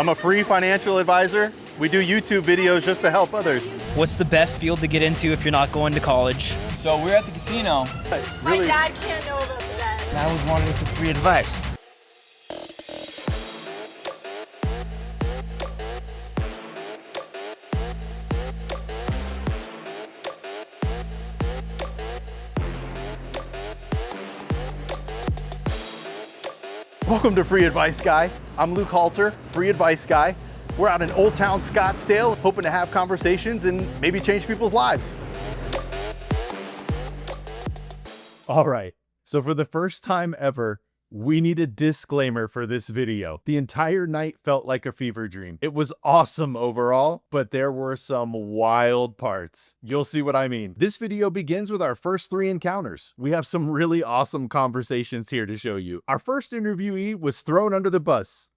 I'm a free financial advisor. We do YouTube videos just to help others. What's the best field to get into if you're not going to college? So we're at the casino. My dad can't know about that. And I was wanting some free advice. Welcome to Free Advice Guy. I'm Luke Halter, Free Advice Guy. We're out in Old Town Scottsdale, hoping to have conversations and maybe change people's lives. All right, so for the first time ever, we need a disclaimer for this video. The entire night felt like a fever dream. It was awesome overall, but there were some wild parts. You'll see what I mean. This video begins with our first 3 encounters. We have some really awesome conversations here to show you. Our first interviewee was thrown under the bus.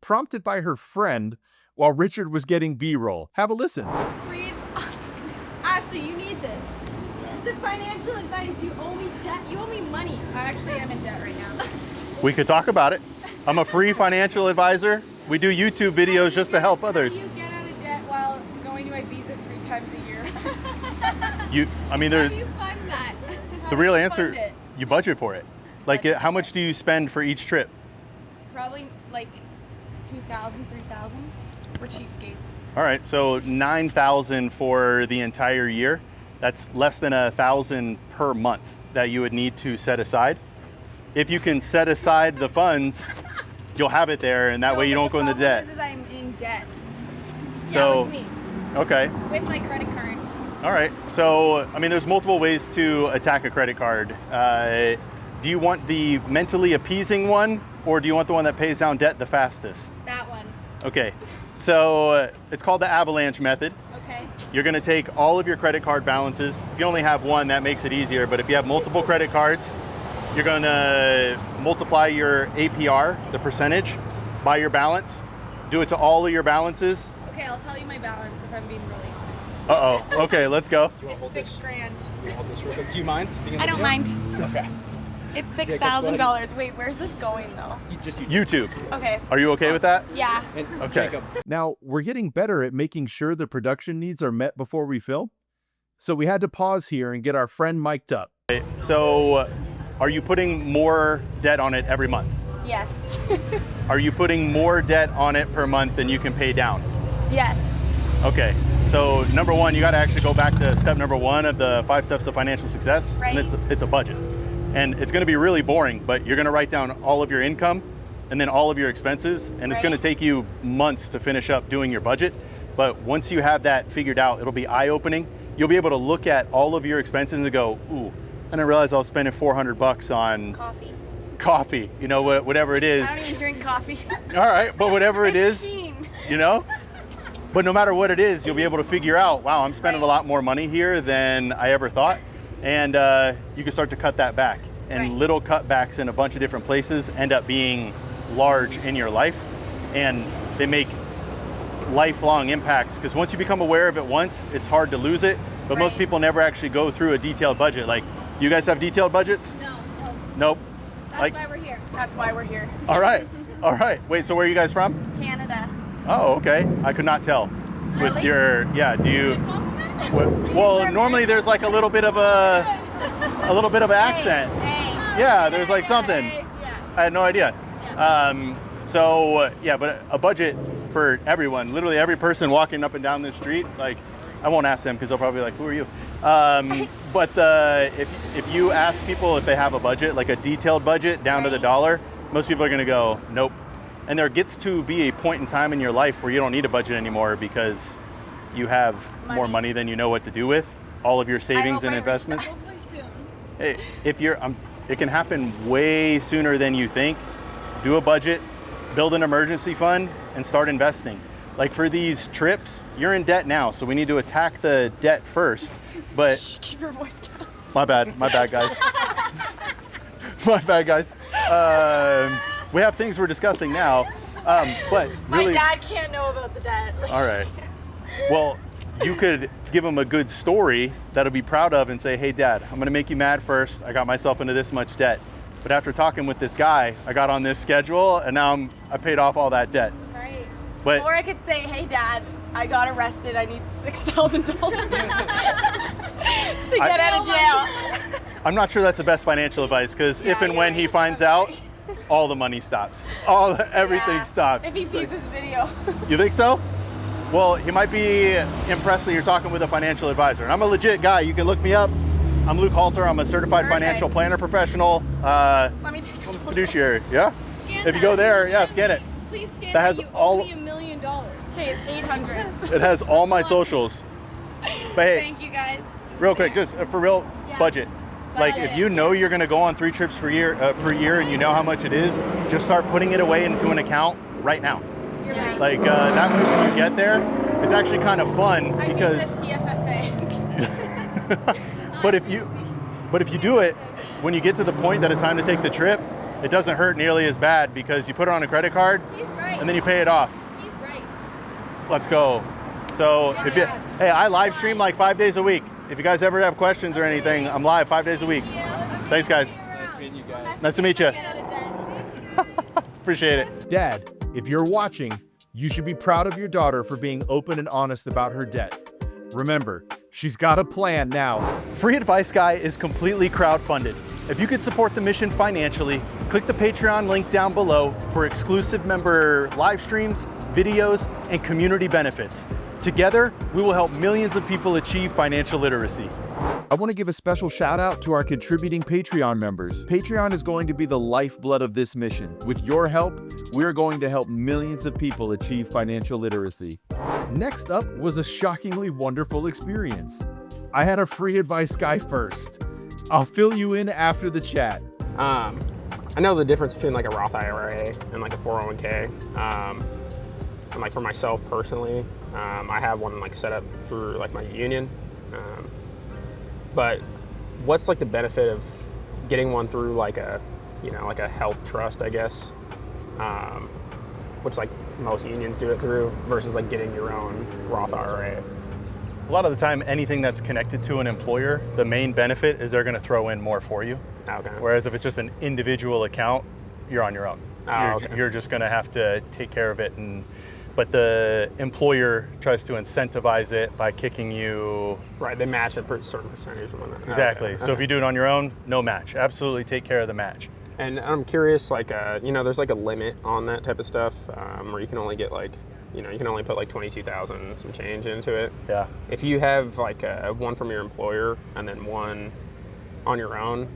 Prompted by her friend while Richard was getting B-roll. Have a listen. Reed, Ashley, you need this. It's a financial advice. You owe me debt. You owe me money. I actually am in debt right now. We could talk about it. I'm a free financial advisor. We do YouTube videos just to help others. How do you get out of debt while going to Ibiza 3 times a year? How do you fund that? The real answer, you budget for it. Like, how much do you spend for each trip? Probably like 2,000, 3,000. We're cheapskates. All right, so 9,000 for the entire year. That's less than 1,000 per month that you would need to set aside. If you can set aside the funds, you'll have it there, and that way you don't go into debt. Is I'm in debt. So, with me. Okay. With my credit card. All right. So, there's multiple ways to attack a credit card. Do you want the mentally appeasing one, or do you want the one that pays down debt the fastest? That one. Okay. So it's called the avalanche method. Okay. You're going to take all of your credit card balances. If you only have one, that makes it easier. But if you have multiple credit cards, you're going to multiply your APR, the percentage, by your balance. Do it to all of your balances. Okay, I'll tell you my balance if I'm being really honest. Uh-oh. Okay, let's go. It's $6,000. You hold this real quick. Do you mind? I don't mind. Okay. It's $6,000. Wait, where's this going though? YouTube. Okay. Are you okay with that? Yeah. Okay. Jacob. Now, we're getting better at making sure the production needs are met before we film. So we had to pause here and get our friend mic'd up. So are you putting more debt on it every month? Yes. Are you putting more debt on it per month than you can pay down? Yes. Okay. So number one, you got to actually go back to step number 1 of the 5 steps of financial success. Right. And it's a budget. And it's going to be really boring, but you're going to write down all of your income and then all of your expenses. And it's going to take you months to finish up doing your budget. But once you have that figured out, it'll be eye-opening. You'll be able to look at all of your expenses and go, ooh, I didn't realize I was spending $400 on coffee, whatever it is. I don't even drink coffee. All right, but whatever it is, Sheen. But no matter what it is, you'll be able to figure out, wow, I'm spending a lot more money here than I ever thought. And you can start to cut that back. And little cutbacks in a bunch of different places end up being large in your life. And they make lifelong impacts, because once you become aware of it once, it's hard to lose it. But most people never actually go through a detailed budget. Like, you guys have detailed budgets? No. Nope. That's why we're here. That's why we're here. All right. All right. Wait, so where are you guys from? Canada. Oh, okay. I could not tell. Really? With your, do you? Well, normally there's like a little bit of an accent. Hey. Yeah, there's like something. Hey. I had no idea. But a budget for everyone, literally every person walking up and down the street, like, I won't ask them because they'll probably be like, who are you? But if you ask people if they have a budget, like a detailed budget down to the dollar, most people are gonna go, nope. And there gets to be a point in time in your life where you don't need a budget anymore because you have more money than you know what to do with, all of your savings and investments. Hopefully soon. Hey, it can happen way sooner than you think. Do a budget, build an emergency fund, and start investing. Like for these trips, you're in debt now, so we need to attack the debt first. But Shh, keep your voice down. my bad guys. My bad, guys. We have things we're discussing now, but really, My dad can't know about the debt. all right. Well, you could give him a good story that'll be proud of and say, hey, Dad, I'm going to make you mad first. I got myself into this much debt. But after talking with this guy, I got on this schedule and now I paid off all that debt. Right. But Or I could say, hey Dad, I got arrested. I need $6,000 to get out of jail. I'm not sure that's the best financial advice, because if and when he finds out, all the money stops. Everything stops. If he sees this video. You think so? Well, he might be impressed that you're talking with a financial advisor. And I'm a legit guy. You can look me up. I'm Luke Halter. I'm a certified financial planner professional. Let me take a photo. Fiduciary. Yeah? Scan If you go there, yeah, scan it. Please scan That has you all- owe me $1 million. Okay, it's 800. It has all my socials. But hey, Thank you guys. real quick, just for real, Yeah. budget. Like if you know you're gonna go on 3 trips per year and you know how much it is, just start putting it away into an account right now. You're right. Like that way when you get there, it's actually kind of fun because, I use a TFSA. but if you do it, when you get to the point that it's time to take the trip, it doesn't hurt nearly as bad because you put it on a credit card He's right. and then you pay it off. He's right. Let's go. So hey, I live stream like 5 days a week. If you guys ever have questions or anything, I'm live 5 days a week. Thanks, guys. Nice meeting you guys. Nice to meet you. Get out of debt. Appreciate it. Dad, if you're watching, you should be proud of your daughter for being open and honest about her debt. Remember, she's got a plan now. Free Advice Guy is completely crowdfunded. If you could support the mission financially, click the Patreon link down below for exclusive member live streams, videos, and community benefits. Together, we will help millions of people achieve financial literacy. I want to give a special shout out to our contributing Patreon members. Patreon is going to be the lifeblood of this mission. With your help, we're going to help millions of people achieve financial literacy. Next up was a shockingly wonderful experience. I had a Free Advice Guy first. I'll fill you in after the chat. I know the difference between like a Roth IRA and like a 401k. And like for myself personally, I have one like set up through like my union. But what's like the benefit of getting one through like a, like a health trust, I guess, which like most unions do it through, versus like getting your own Roth IRA? A lot of the time, anything that's connected to an employer, the main benefit is they're going to throw in more for you. Okay. Whereas if it's just an individual account, you're on your own. You're just going to have to take care of it. But the employer tries to incentivize it by kicking you. Right, they match a certain percentage and whatnot. Exactly. Okay. So if you do it on your own, no match. Absolutely take care of the match. And I'm curious, like, there's like a limit on that type of stuff, where you can only get like, you can only put like 22,000 some change into it. Yeah. If you have like one from your employer and then one on your own,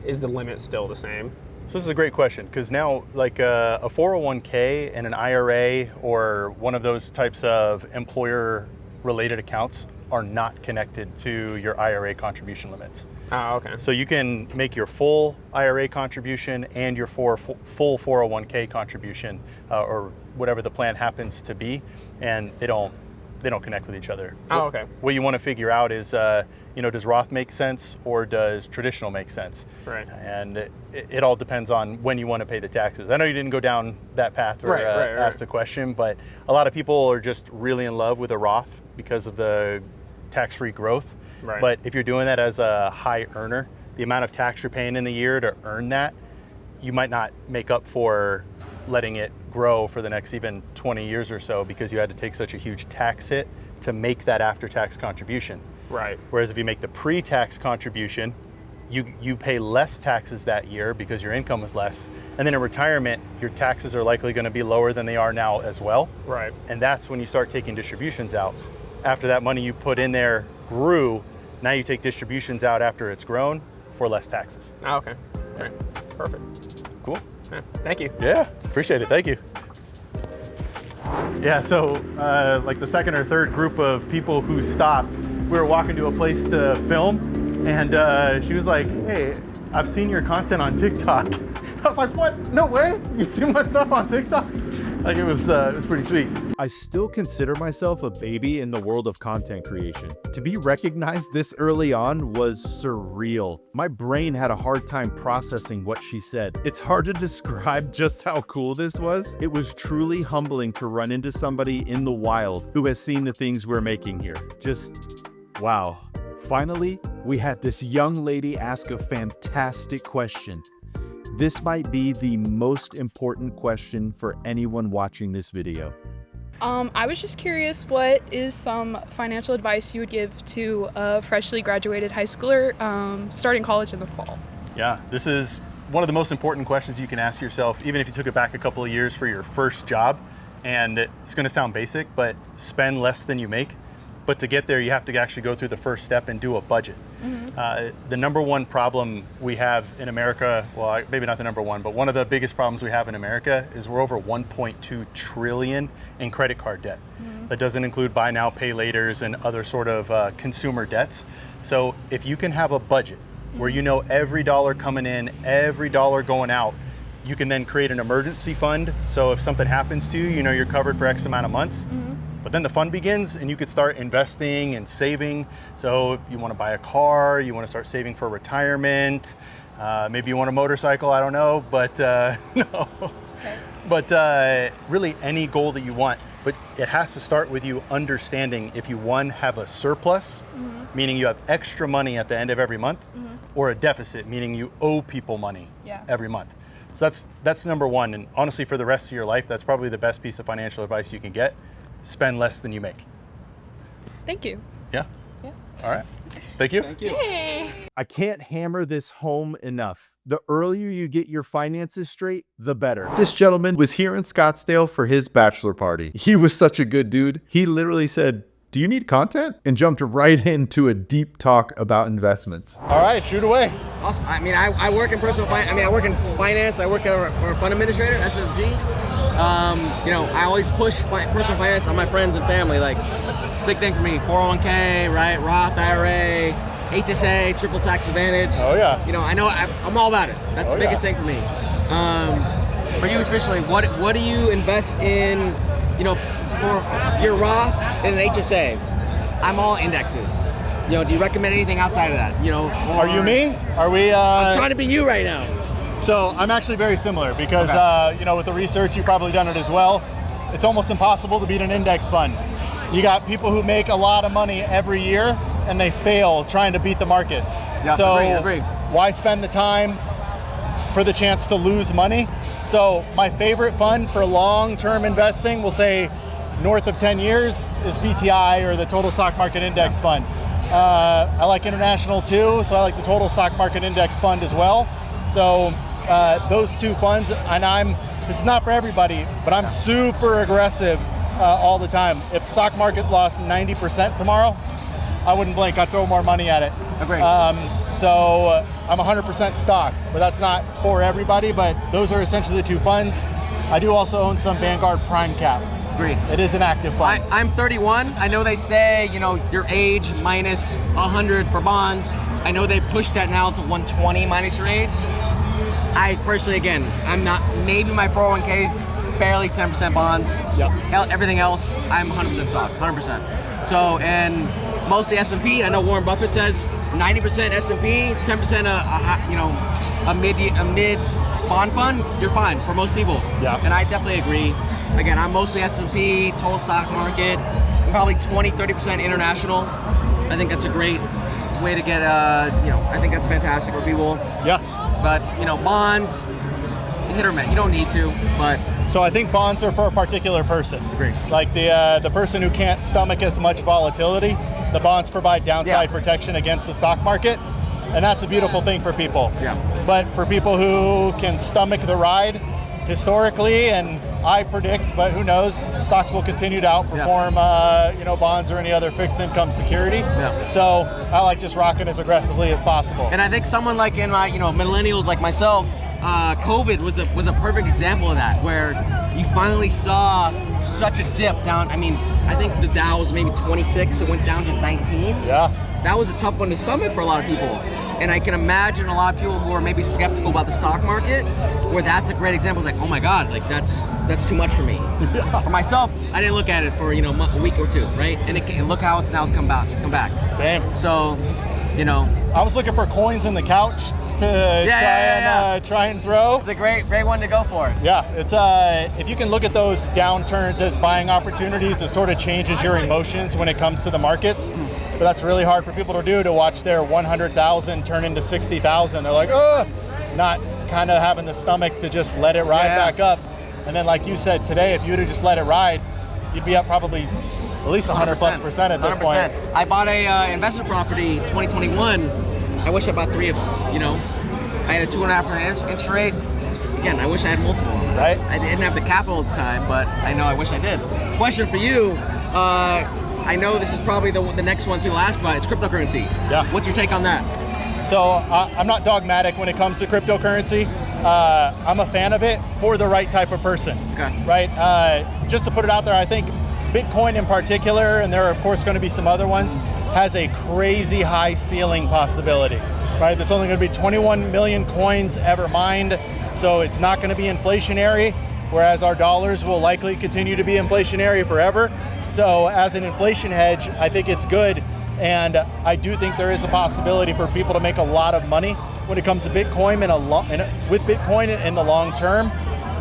is the limit still the same? So this is a great question, because now like a 401k and an IRA or one of those types of employer related accounts are not connected to your IRA contribution limits. Oh, okay. So you can make your full IRA contribution and your full 401k contribution, or whatever the plan happens to be, and they don't connect with each other. Oh, okay. What you want to figure out is, does Roth make sense or does traditional make sense? Right. And it all depends on when you want to pay the taxes. I know you didn't go down that path or ask the question, but a lot of people are just really in love with a Roth because of the tax-free growth. Right. But if you're doing that as a high earner, the amount of tax you're paying in the year to earn that, you might not make up for letting it grow for the next even 20 years or so, because you had to take such a huge tax hit to make that after-tax contribution. Right. Whereas if you make the pre-tax contribution, you pay less taxes that year because your income is less. And then in retirement, your taxes are likely going to be lower than they are now as well. Right. And that's when you start taking distributions out. After that money you put in there grew, now you take distributions out after it's grown for less taxes. Oh, okay. All right. Perfect. Cool. Yeah. Thank you. Yeah, appreciate it. Thank you. Yeah, so like the second or third group of people who stopped, we were walking to a place to film, and she was like, "Hey, I've seen your content on TikTok." I was like, "What? No way! You see my stuff on TikTok?" Like it was pretty sweet. I still consider myself a baby in the world of content creation. To be recognized this early on was surreal. My brain had a hard time processing what she said. It's hard to describe just how cool this was. It was truly humbling to run into somebody in the wild who has seen the things we're making here. Just wow. Finally, we had this young lady ask a fantastic question. This might be the most important question for anyone watching this video. I was just curious, what is some financial advice you would give to a freshly graduated high schooler starting college in the fall? Yeah, this is one of the most important questions you can ask yourself, even if you took it back a couple of years for your first job. And it's going to sound basic, but spend less than you make. But to get there, you have to actually go through the first step and do a budget. The number one problem we have in America, well, maybe not the number one, but one of the biggest problems we have in America is we're over 1.2 trillion in credit card debt. That doesn't include buy now, pay laters and other sort of consumer debts. So if you can have a budget where you know every dollar coming in, every dollar going out, you can then create an emergency fund. So if something happens to you, you know you're covered for X amount of months. But then the fun begins and you could start investing and saving. So if you want to buy a car, you want to start saving for retirement, maybe you want a motorcycle, I don't know, but no. Okay. But really any goal that you want. But it has to start with you understanding if you, one, have a surplus, meaning you have extra money at the end of every month, or a deficit, meaning you owe people money every month. So that's number one. And honestly, for the rest of your life, that's probably the best piece of financial advice you can get. Spend less than you make. Thank you. Yeah? All right. Thank you. Thank you. I can't hammer this home enough. The earlier you get your finances straight, the better. This gentleman was here in Scottsdale for his bachelor party. He was such a good dude. He literally said, "Do you need content?" and jumped right into a deep talk about investments. All right, shoot away. Awesome. I mean, I work in personal finance. I mean, I work in finance. I work as a fund administrator, S&Z. I always push personal finance on my friends and family. Like, it's a big thing for me. 401k, right? Roth IRA, HSA, triple tax advantage. Oh, yeah. I'm all about it. That's the biggest thing for me. For you especially, what do you invest in, for your Roth and an HSA? I'm all indexes. Do you recommend anything outside of that? Are you me? Are we? I'm trying to be you right now. So I'm actually very similar because, with the research, you've probably done it as well. It's almost impossible to beat an index fund. You got people who make a lot of money every year and they fail trying to beat the markets. Yeah, so agree. Why spend the time for the chance to lose money? So my favorite fund for long-term investing, we'll say north of 10 years, is VTI, or the Total Stock Market Index Fund. I like international too, so I like the Total Stock Market Index Fund as well. So those two funds, and this is not for everybody, but I'm super aggressive all the time. If stock market lost 90% tomorrow, I wouldn't blink, I'd throw more money at it. Agreed. So I'm 100% stock, but that's not for everybody, but those are essentially the two funds. I do also own some Vanguard Prime Cap. Agreed. It is an active fund. I'm 31. I know they say, your age minus 100 for bonds. I know they pushed that now to 120 minus your age. I personally, again, I'm not, maybe my 401k is barely 10% bonds. Yep. Everything else, I'm 100% stock, 100%. So, and mostly S&P. I know Warren Buffett says 90% S&P, 10% a mid bond fund. You're fine for most people. Yeah. And I definitely agree. Again, I'm mostly S&P, total stock market, probably 20-30% international. I think that's a great way to get, I think that's fantastic for people. Yeah. But, bonds, hit or miss. You don't need to, but. So I think bonds are for a particular person. Agreed. Like the person who can't stomach as much volatility, the bonds provide downside protection against the stock market. And that's a beautiful thing for people. Yeah. But for people who can stomach the ride, historically, and I predict, but who knows, stocks will continue to outperform, bonds or any other fixed income security. Yeah. So I like just rocking as aggressively as possible. And I think someone like in my, millennials like myself, COVID was a perfect example of that, where you finally saw such a dip down. I mean, I think the Dow was maybe 26, it went down to 19. Yeah. That was a tough one to stomach for a lot of people. And I can imagine a lot of people who are maybe skeptical about the stock market, where that's a great example. It's like, oh my God, like that's too much for me. For myself, I didn't look at it for a week or two, right? And look how it's now come back. Same. So, I was looking for coins in the couch to try and throw. It's a great one to go for. Yeah, it's if you can look at those downturns as buying opportunities, it sort of changes your emotions when it comes to the markets. But that's really hard for people to do, to watch their 100,000 turn into 60,000. They're like, oh, not kind of having the stomach to just let it ride back up. And then, like you said today, if you would have just let it ride, you'd be up probably at least 100+% at this 100%. point. I bought a investment property 2021. I wish I bought 3 of them. You know, I had a 2.5% interest rate. Again, I wish I had multiple. Right. I didn't have the capital at the time, but I know I wish I did. Question for you. I know this is probably the next one people ask about. It's cryptocurrency. Yeah. What's your take on that? So I'm not dogmatic when it comes to cryptocurrency. I'm a fan of it for the right type of person. Okay. Right. Just to put it out there, I think Bitcoin in particular, and there are of course going to be some other ones, has a crazy high ceiling possibility. Right. There's only going to be 21 million coins ever mined, so it's not going to be inflationary. Whereas our dollars will likely continue to be inflationary forever. So as an inflation hedge, I think it's good. And I do think there is a possibility for people to make a lot of money when it comes to Bitcoin with Bitcoin in the long term.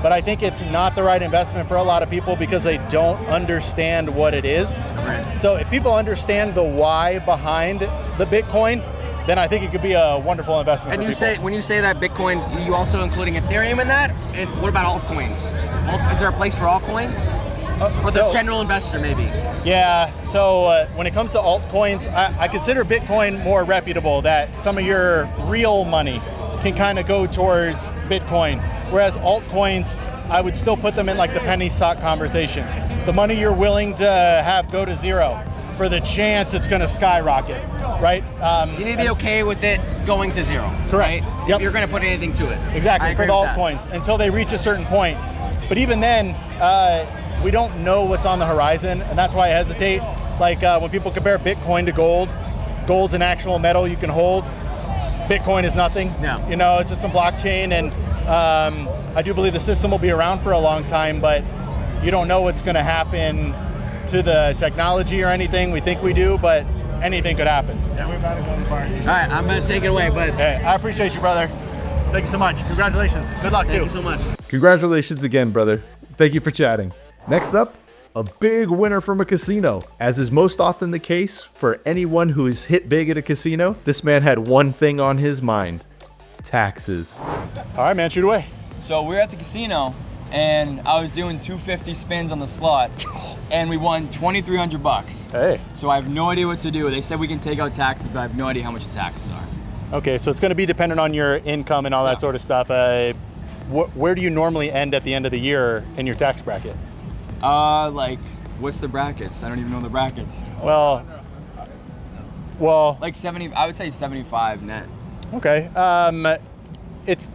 But I think it's not the right investment for a lot of people because they don't understand what it is. Right. So if people understand the why behind the Bitcoin, then I think it could be a wonderful investment And for people. when you say that Bitcoin, you also including Ethereum in that? And what about altcoins? Is there a place for altcoins? For the general investor, maybe. Yeah, so when it comes to altcoins, I consider Bitcoin more reputable, that some of your real money can kind of go towards Bitcoin. Whereas altcoins, I would still put them in like the penny stock conversation. The money you're willing to have go to zero for the chance it's going to skyrocket, right? You need to be okay with it going to zero. Correct. Right? Yep. If you're going to put anything to it. Exactly, I for agree the with that. altcoins, until they reach a certain point. But even then, we don't know what's on the horizon, and that's why I hesitate. Like when people compare Bitcoin to gold, gold's an actual metal you can hold. Bitcoin is nothing. No. You know, it's just some blockchain, and I do believe the system will be around for a long time, but you don't know what's going to happen to the technology or anything. We think we do, but anything could happen. Yeah, we're about to go to the party. All right, I'm going to take it away, but Hey, I appreciate you, brother. Thank you so much. Congratulations. Good luck, thank too. you so much. Congratulations again, brother. Thank you for chatting. Next up, a big winner from a casino. As is most often the case for anyone who is hit big at a casino, this man had one thing on his mind: taxes. All right, man, shoot away. So we were at the casino, and I was doing 250 spins on the slot, and we won 2,300 bucks. Hey. So I have no idea what to do. They said we can take out taxes, but I have no idea how much the taxes are. Okay, so it's going to be dependent on your income and all that sort of stuff. Where do you normally end at the end of the year in your tax bracket? Like, what's the brackets? I don't even know the brackets. Well, Like 70, I would say 75 net. okay.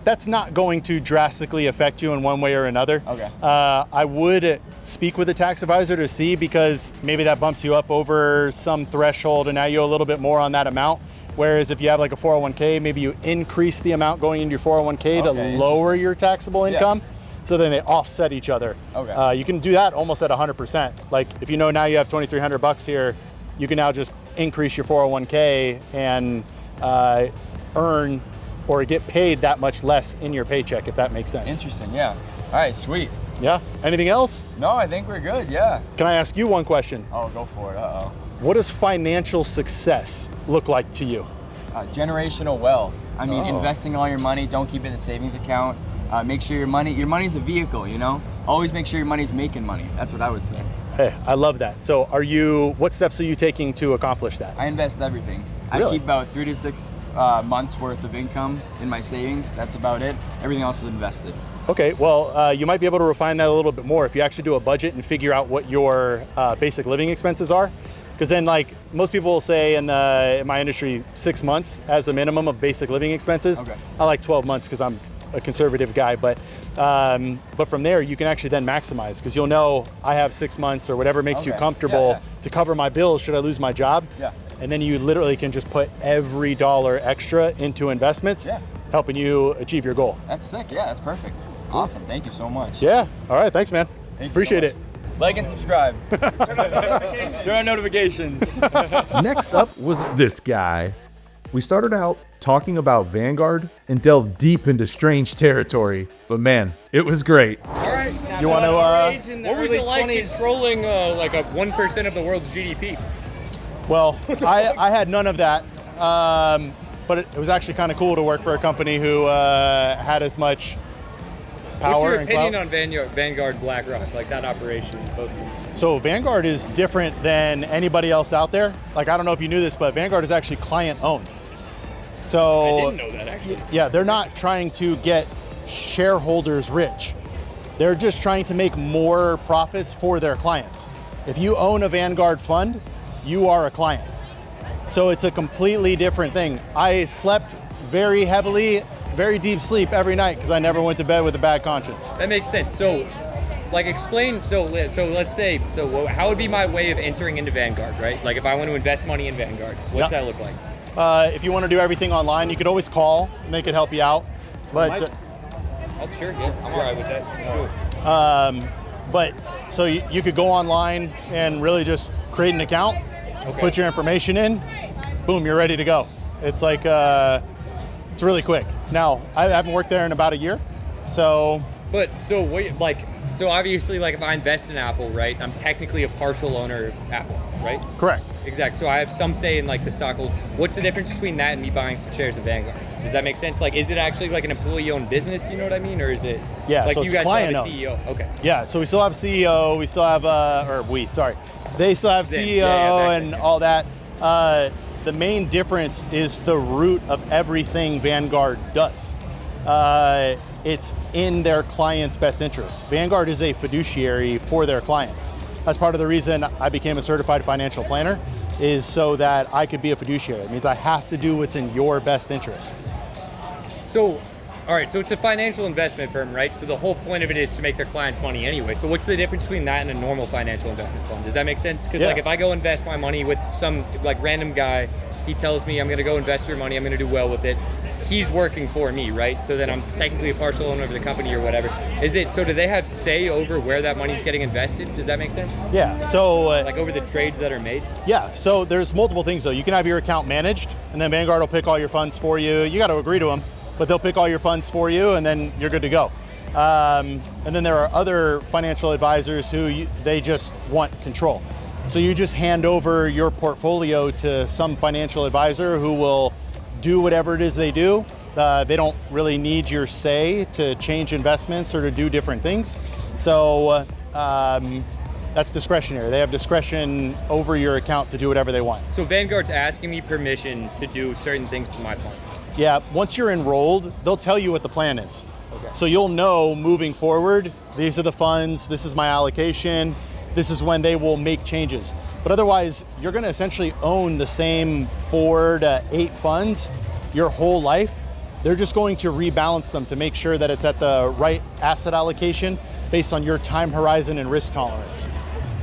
That's not going to drastically affect you in one way or another. Okay. I would speak with a tax advisor to see, because maybe that bumps you up over some threshold and now you owe a little bit more on that amount. Whereas if you have like a 401k, maybe you increase the amount going into your 401k to lower your taxable income. So then they offset each other. Okay. You can do that almost at 100%. Like if you know now you have 2,300 bucks here, you can now just increase your 401k and earn or get paid that much less in your paycheck, if that makes sense. Interesting, yeah. All right, sweet. Yeah. Anything else? No, I think we're good, yeah. Can I ask you one question? Oh, go for it, uh-oh. What does financial success look like to you? Generational wealth. I mean, investing all your money, don't keep it in a savings account. Make sure your money's a vehicle, you know? Always make sure your money's making money. That's what I would say. Hey, I love that. So what steps are you taking to accomplish that? I invest everything. Really? I keep about 3 to 6 months worth of income in my savings. That's about it. Everything else is invested. Okay, well, you might be able to refine that a little bit more if you actually do a budget and figure out what your basic living expenses are. Because then, like, most people will say in my industry, 6 months as a minimum of basic living expenses. Okay. I like 12 months because I'm a conservative guy, but from there you can actually then maximize, because you'll know I have 6 months or whatever makes you comfortable to cover my bills should I lose my job. Yeah. And then you literally can just put every dollar extra into investments, helping you achieve your goal. That's sick. Yeah, that's perfect. Awesome. Thank you so much. Yeah. All right. Thanks, man. Thank you Appreciate so it. much. Like and subscribe. Turn on notifications. Next up was this guy. We started out talking about Vanguard and delved deep into strange territory, but man, it was great. All right. You want to? What was it like controlling like a 1% of the world's GDP? Well, I had none of that, but it was actually kind of cool to work for a company who had as much power. What's your and opinion clout. on Vanguard BlackRock, like that operation? Both of them? So Vanguard is different than anybody else out there. Like, I don't know if you knew this, but Vanguard is actually client owned. So I didn't know that actually. Yeah, they're not trying to get shareholders rich. They're just trying to make more profits for their clients. If you own a Vanguard fund, you are a client. So it's a completely different thing. I slept very heavily, very deep sleep every night because I never went to bed with a bad conscience. That makes sense. So, like, explain. So let's say. So, how would be my way of entering into Vanguard, right? Like, if I want to invest money in Vanguard, what's that look like? If you want to do everything online, you could always call and they could help you out. But Oh, sure. Yeah, I'm all right with that. Sure. but so you could go online and really just create an account, put your information in, boom, you're ready to go. It's like it's really quick. Now I haven't worked there in about a year, so. But so what, like, so obviously, like, if I invest in Apple, right, I'm technically a partial owner of Apple, right? Correct. Exactly. So I have some say in, like, the stock. What's the difference between that and me buying some shares of Vanguard? Does that make sense? Like, is it actually like an employee-owned business? You know what I mean, or is it? Yeah. Like, so you it's guys still have a client-owned. CEO? Okay. Yeah. So we still have CEO. We still have they still have CEO and all that. The main difference is the root of everything Vanguard does. It's in their clients' best interest. Vanguard is a fiduciary for their clients. That's part of the reason I became a certified financial planner, is so that I could be a fiduciary. It means I have to do what's in your best interest. So, all right, so it's a financial investment firm, right? So the whole point of it is to make their clients money anyway. So what's the difference between that and a normal financial investment fund? Does that make sense? Because like, if I go invest my money with some like random guy, he tells me I'm gonna go invest your money, I'm gonna do well with it. He's working for me, right? So then I'm technically a partial owner of the company or whatever. So do they have say over where that money's getting invested? Does that make sense? Yeah, so. Like over the trades that are made? Yeah, so there's multiple things though. You can have your account managed and then Vanguard will pick all your funds for you. You got to agree to them, but they'll pick all your funds for you and then you're good to go. And then there are other financial advisors who they just want control. So you just hand over your portfolio to some financial advisor who will do whatever it is they do. They don't really need your say to change investments or to do different things. So that's discretionary. They have discretion over your account to do whatever they want. So Vanguard's asking me permission to do certain things with my funds. Yeah, once you're enrolled, they'll tell you what the plan is. Okay. So you'll know moving forward, these are the funds, this is my allocation, this is when they will make changes. But otherwise, you're gonna essentially own the same 4 to 8 funds your whole life. They're just going to rebalance them to make sure that it's at the right asset allocation based on your time horizon and risk tolerance.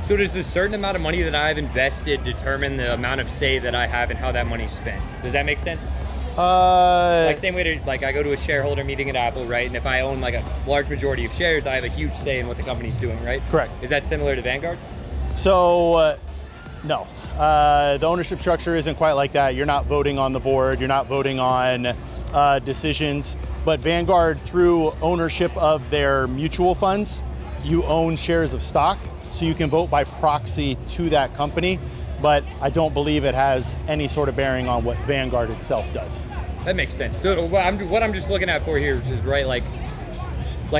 So does a certain amount of money that I've invested determine the amount of say that I have in how that money's spent? Does that make sense? Like same way to, like, I go to a shareholder meeting at Apple, right? And if I own like a large majority of shares, I have a huge say in what the company's doing, right? Correct. Is that similar to Vanguard? So, no. The ownership structure isn't quite like that. You're not voting on the board. You're not voting on decisions. But Vanguard, through ownership of their mutual funds, you own shares of stock. So you can vote by proxy to that company. But I don't believe it has any sort of bearing on what Vanguard itself does. That makes sense. So what I'm just looking at for here is, right, like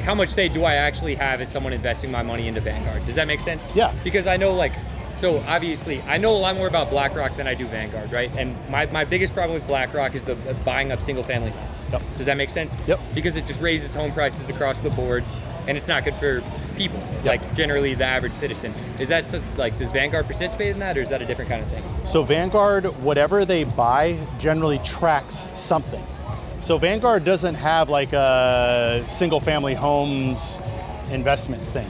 how much say do I actually have as someone investing my money into Vanguard? Does that make sense? Yeah. Because I know, like, so obviously I know a lot more about BlackRock than I do Vanguard, right? And my biggest problem with BlackRock is the buying up single family homes. Yep. Does that make sense? Yep. Because it just raises home prices across the board, and it's not good for people, like generally the average citizen. Is that like, does Vanguard participate in that, or is that a different kind of thing? So Vanguard, whatever they buy, generally tracks something. So Vanguard doesn't have like a single family homes investment thing.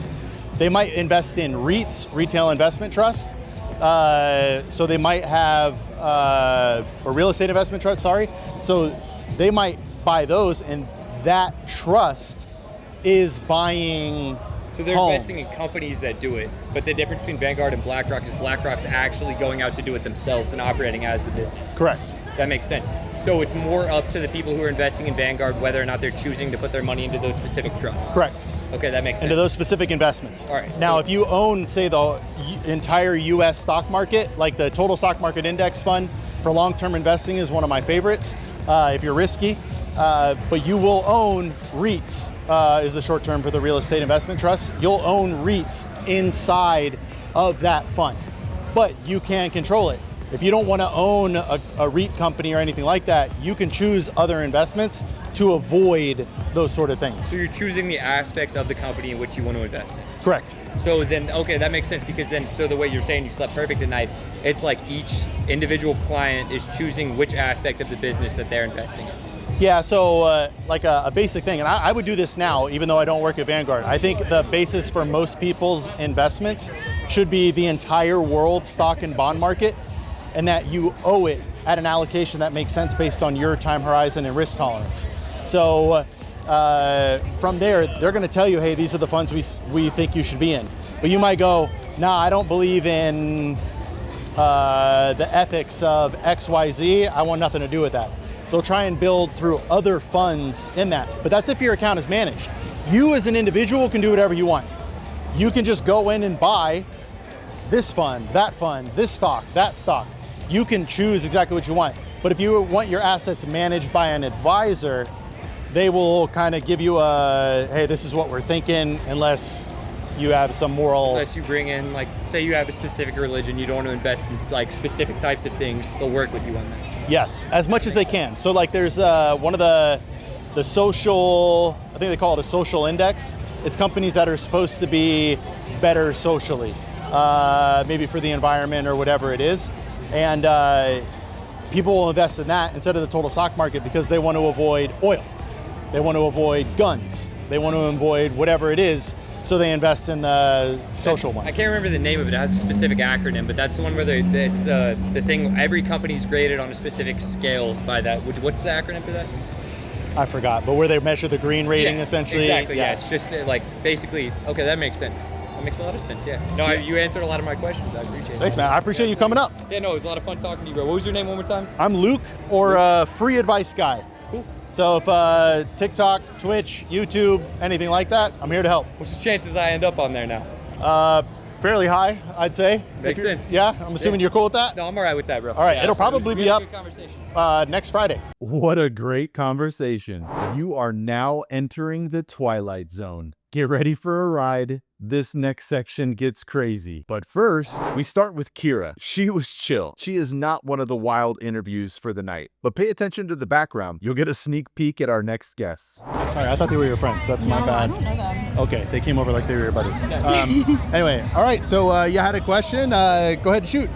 They might invest in REITs, retail investment trusts. So they might have, or real estate investment trusts, sorry. So they might buy those, and that trust is buying So they're homes. investing in companies that do it, but the difference between Vanguard and BlackRock is BlackRock's actually going out to do it themselves and operating as the business. Correct. That makes sense. So it's more up to the people who are investing in Vanguard whether or not they're choosing to put their money into those specific trusts. Correct. Okay, that makes sense. Into those specific investments. All right. Now, So- if you own, say, the entire U.S. stock market, like the total stock market index fund for long-term investing is one of my favorites. If you're risky, but you will own REITs, is the short term for the real estate investment trust. You'll own REITs inside of that fund, but you can control it. If you don't want to own a REIT company or anything like that, you can choose other investments to avoid those sort of things. So you're choosing the aspects of the company in which you want to invest in. Correct. So then, okay, that makes sense because then, so the way you're saying you slept perfect at night, it's like each individual client is choosing which aspect of the business that they're investing in. Yeah, so like a basic thing, and I would do this now, even though I don't work at Vanguard. I think the basis for most people's investments should be the entire world stock and bond market, and that you owe it at an allocation that makes sense based on your time horizon and risk tolerance. So from there, they're going to tell you, hey, these are the funds we think you should be in. But you might go, nah, I don't believe in the ethics of XYZ. I want nothing to do with that. They'll try and build through other funds in that. But that's if your account is managed. You as an individual can do whatever you want. You can just go in and buy this fund, this stock, that stock. You can choose exactly what you want. But if you want your assets managed by an advisor, they will kind of give you a, hey, this is what we're thinking, unless you have some moral. Unless you bring in, like, say you have a specific religion, you don't want to invest in like specific types of things, they'll work with you on that. Yes, as much as they can. So like there's one of the social, I think they call it a social index. It's companies that are supposed to be better socially, maybe for the environment or whatever it is. And people will invest in that instead of the total stock market because they want to avoid oil. They want to avoid guns. They want to avoid whatever it is. So they invest in the social one. I can't remember the name of it. It has a specific acronym, but that's the one where it's the thing. Every company's graded on a specific scale by that. What's the acronym for that? I forgot, but where they measure the green rating, Yeah, essentially. Exactly. Yeah. It's just like basically. Okay, that makes sense. That makes a lot of sense. Yeah. No, you answered a lot of my questions. I appreciate it. Thanks, man. I appreciate you coming up. Yeah. No, it was a lot of fun talking to you, bro. What was your name one more time? I'm Luke, or free advice guy. Cool. So if TikTok, Twitch, YouTube, anything like that, I'm here to help. What's the chances I end up on there now? Fairly high, I'd say. Makes sense. Yeah, I'm assuming you're cool with that? No, I'm all right with that, bro. All right, Yeah, it'll so it was probably a be really up good conversation. next Friday. What a great conversation. You are now entering the Twilight Zone. Get ready for a ride. This next section gets crazy. But first, we start with Kira. She was chill. She is not one of the wild interviews for the night. But pay attention to the background. You'll get a sneak peek at our next guests. Sorry, I thought they were your friends. That's my bad. I don't know them. Okay, they came over like they were your buddies. Anyway, all right, so you had a question. Go ahead and shoot.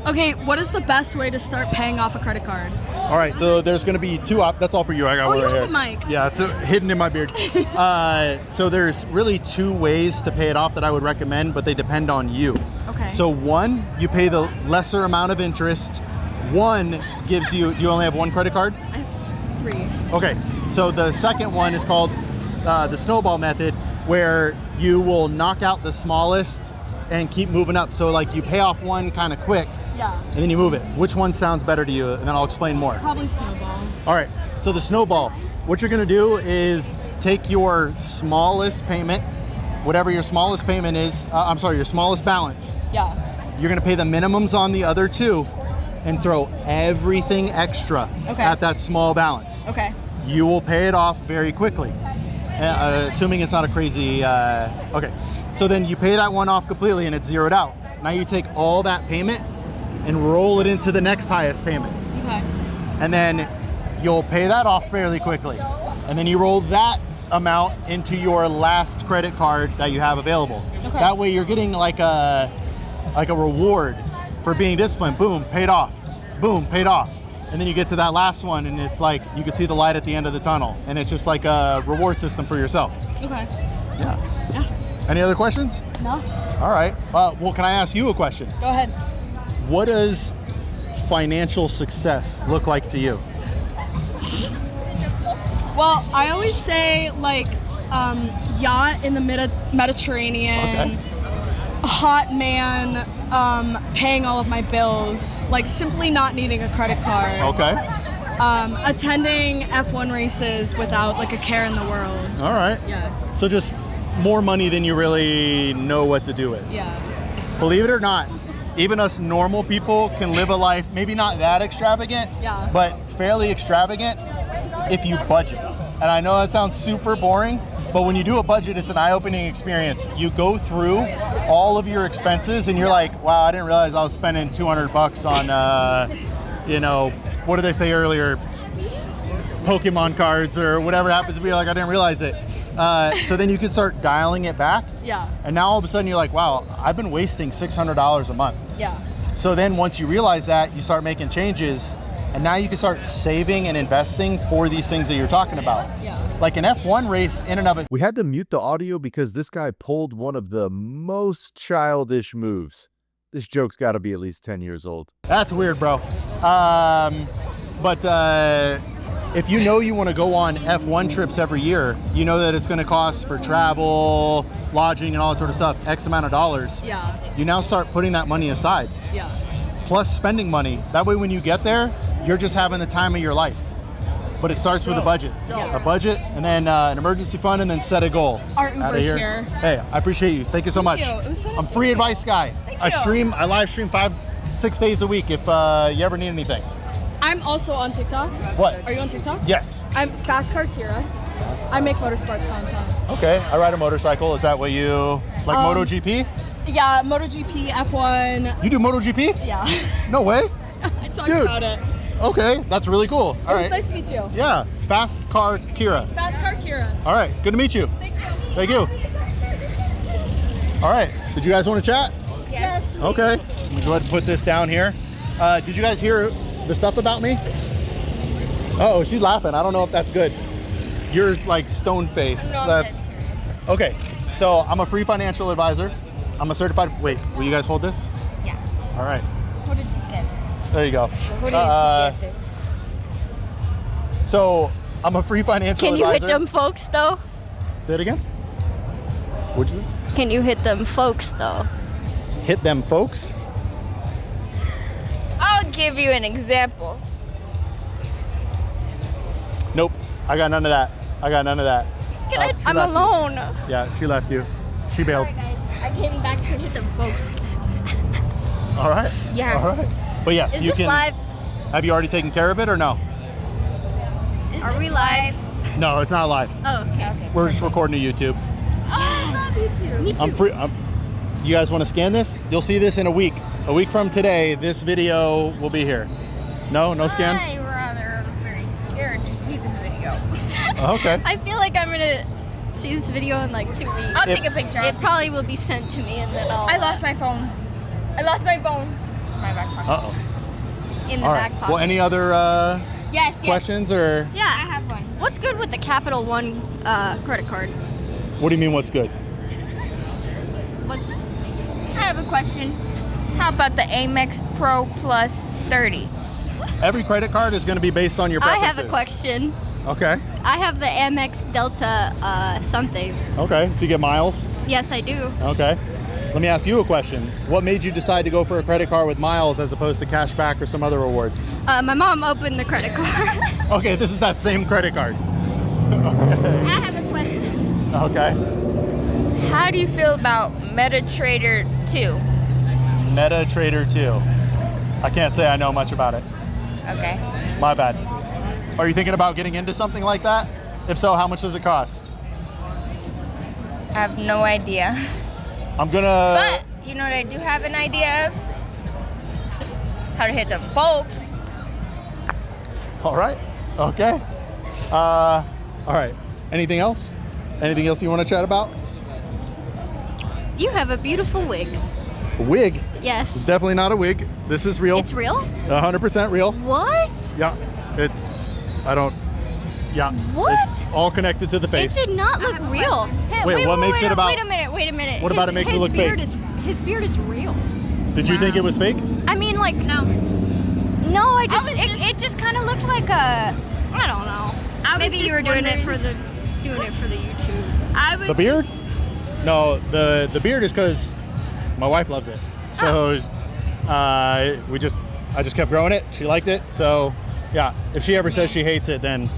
Okay, what is the best way to start paying off a credit card? All right, so there's going to be two that's all for you. I got Oh, one you right have here. a mic. Yeah, it's hidden in my beard. So there's really two ways to pay it off that I would recommend, but they depend on you. Okay. So one, you pay the lesser amount of interest. One gives you, do you only have one credit card? I have 3. Okay, so the second one is called the snowball method, where you will knock out the smallest and keep moving up. So like you pay off one kind of quick, Yeah. and then you move it. Which one sounds better to you? And then I'll explain more. Probably snowball. All right, so the snowball, what you're gonna do is take your smallest payment, whatever your smallest payment is, your smallest balance. Yeah. You're gonna pay the minimums on the other two and throw everything extra Okay. at that small balance. Okay. You will pay it off very quickly, assuming it's not a crazy, okay. So then you pay that one off completely and it's zeroed out. Now you take all that payment and roll it into the next highest payment. Okay. And then you'll pay that off fairly quickly. And then you roll that amount into your last credit card that you have available. Okay. That way you're getting like a reward for being disciplined. Boom, paid off. Boom, paid off. And then you get to that last one and it's like you can see the light at the end of the tunnel. And it's just like a reward system for yourself. Okay. Yeah. Yeah. Any other questions? No? All right. Well, can I ask you a question? Go ahead. What does financial success look like to you? Well, I always say, like, yacht in the Mediterranean. Okay. A hot man paying all of my bills. Like simply not needing a credit card. Okay. Attending F1 races without like a care in the world. All right. Yeah. So just more money than you really know what to do with. Yeah. Believe it or not, even us normal people can live a life, maybe not that extravagant, Yeah. but fairly extravagant if you budget. And I know that sounds super boring, but when you do a budget, it's an eye-opening experience. You go through all of your expenses and you're like, wow, I didn't realize I was spending $200 on, what did they say earlier? Pokemon cards or whatever happens to be. Like, I didn't realize it. So then you can start dialing it back. Yeah. And now all of a sudden you're like, wow, I've been wasting $600 a month. Yeah. So then once you realize that, you start making changes, and now you can start saving and investing for these things that you're talking about. Yeah. Like an F1 race in and of it. We had to mute the audio because this guy pulled one of the most childish moves. This joke's got to be at least 10 years old. That's weird, bro. If you know you want to go on F1 trips every year, you know that it's going to cost for travel, lodging, and all that sort of stuff, X amount of dollars. Yeah. You now start putting that money aside. Yeah. Plus spending money. That way when you get there, you're just having the time of your life. But it starts with a budget. Yeah. A budget, and then an emergency fund, and then set a goal. Our Outta Uber's here. Hey, I appreciate you. Thank you so much. you. It was so nice I'm to free meet you. advice guy. I live stream 5-6 days a week if you ever need anything. I'm also on TikTok. What? Are you on TikTok? Yes. I'm Fast Car Kira. I make motorsports content. Okay, I ride a motorcycle. Is that what you, like MotoGP? Yeah, MotoGP, F1. You do MotoGP? Yeah. No way. I talk Dude. about it. Okay, that's really cool. All It was right. nice to meet you. Yeah, Fast Car Kira. Fast Car Kira. All right, good to meet you. Thank you. All right, did you guys want to chat? Yes. Okay, let me go ahead and put this down here. Did you guys hear the stuff about me? Oh, she's laughing. I don't know if that's good. You're like stone-faced. No, That's okay. So I'm a free financial advisor. I'm a certified. Wait, will you guys hold this? Yeah. All right. Put it together. There you go. Put it together. So I'm a free financial Can you advisor. hit them folks though? Say it again. What'd you say? Can you hit them folks though? Hit them, folks. I'll give you an example. Nope. I got none of that. I got none of that. Can She I'm left you. alone. Yeah, she left you. She bailed. Sorry guys, I came back to hit them folks. All right. Yeah. All right. But yes, Is you this can. live? Have you already taken care of it or no? Are we live? No, it's not live. Oh, okay. We're just recording to YouTube. Yes. Me too. I'm free. You guys want to scan this? You'll see this in a week. A week from today, this video will be here. No scan? I'm rather very scared to see this video. Okay. I feel like I'm gonna see this video in like 2 weeks. I'll take a picture. It probably will be sent to me and then I'll. I lost my phone. I lost my phone. It's in my back pocket. Uh-oh. in the All back right. pocket. Well, any other Yes. questions or Yeah. I have one. What's good with the Capital One credit card? what do you mean what's good? What's I have a question. How about the Amex Pro Plus 30? Every credit card is going to be based on your I preferences. have a question. Okay. I have the Amex Delta something. Okay. So you get miles? Yes, I do. Okay. Let me ask you a question. What made you decide to go for a credit card with miles as opposed to cash back or some other reward? My mom opened the credit card. Okay, this is that same credit card. I have a question. Okay. How do you feel about MetaTrader 2? MetaTrader 2. I can't say I know much about it. Okay. My bad. Are you thinking about getting into something like that? If so, how much does it cost? I have no idea. I'm gonna... But you know what I do have an idea of? How to hit them folks. All right. Okay. All right. Anything else? Anything else you want to chat about? You have a beautiful wig. A wig? Yes. Definitely not a wig. This is real. It's real? 100% real. What? Yeah. It's... I don't... Yeah. What? It's all connected to the face. It did not look real. Hey, Wait, what makes it about- Wait a minute. What about it makes it look fake? His beard is real. Did you think it was fake? I mean, like, no, it just kind of looked like a, I don't know. Maybe you were doing it for the YouTube. I was The beard? just- No, the beard is because my wife loves it. So I just kept growing it. She liked it. So yeah, if she ever says she hates it, then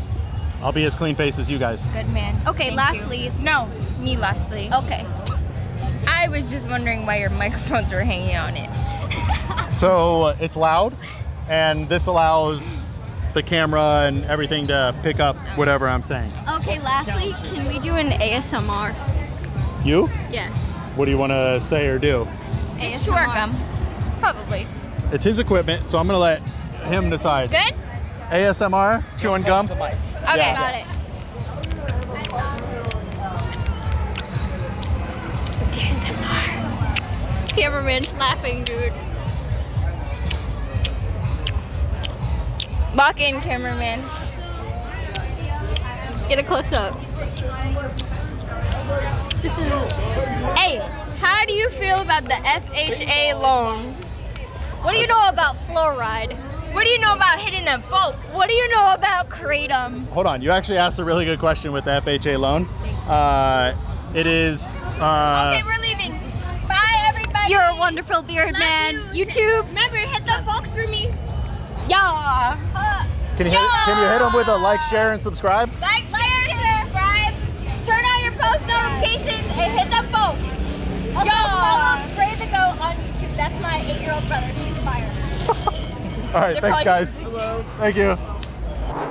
I'll be as clean faced as you guys. Good man. Okay, Thank lastly. you. No, me lastly. Okay. I was just wondering why your microphones were hanging on it. So it's loud, and this allows the camera and everything to pick up whatever I'm saying. Okay, lastly, can we do an ASMR? You? Yes. What do you want to say or do? Just chew our gum. Probably. It's his equipment, so I'm gonna let him decide. Good? ASMR, chewing gum. Okay, Yeah. got it. ASMR. Cameraman's laughing, dude. Lock in, cameraman. Get a close up. This is. Hey, how do you feel about the FHA loan? What do you know about fluoride? What do you know about hitting them folks? What do you know about kratom? Hold on, you actually asked a really good question with the FHA loan. It is. Okay, we're leaving. Bye, everybody. You're a wonderful beard man. You too. Remember, hit the folks for me. Yeah. Can you hit him with a like, share, and subscribe? Like, share, subscribe. Turn on your post notifications and hit the folks. Also, follow Pray the Goat on YouTube. That's my 8-year-old brother. He's fire. All right, They're thanks, probably- guys. Thank you.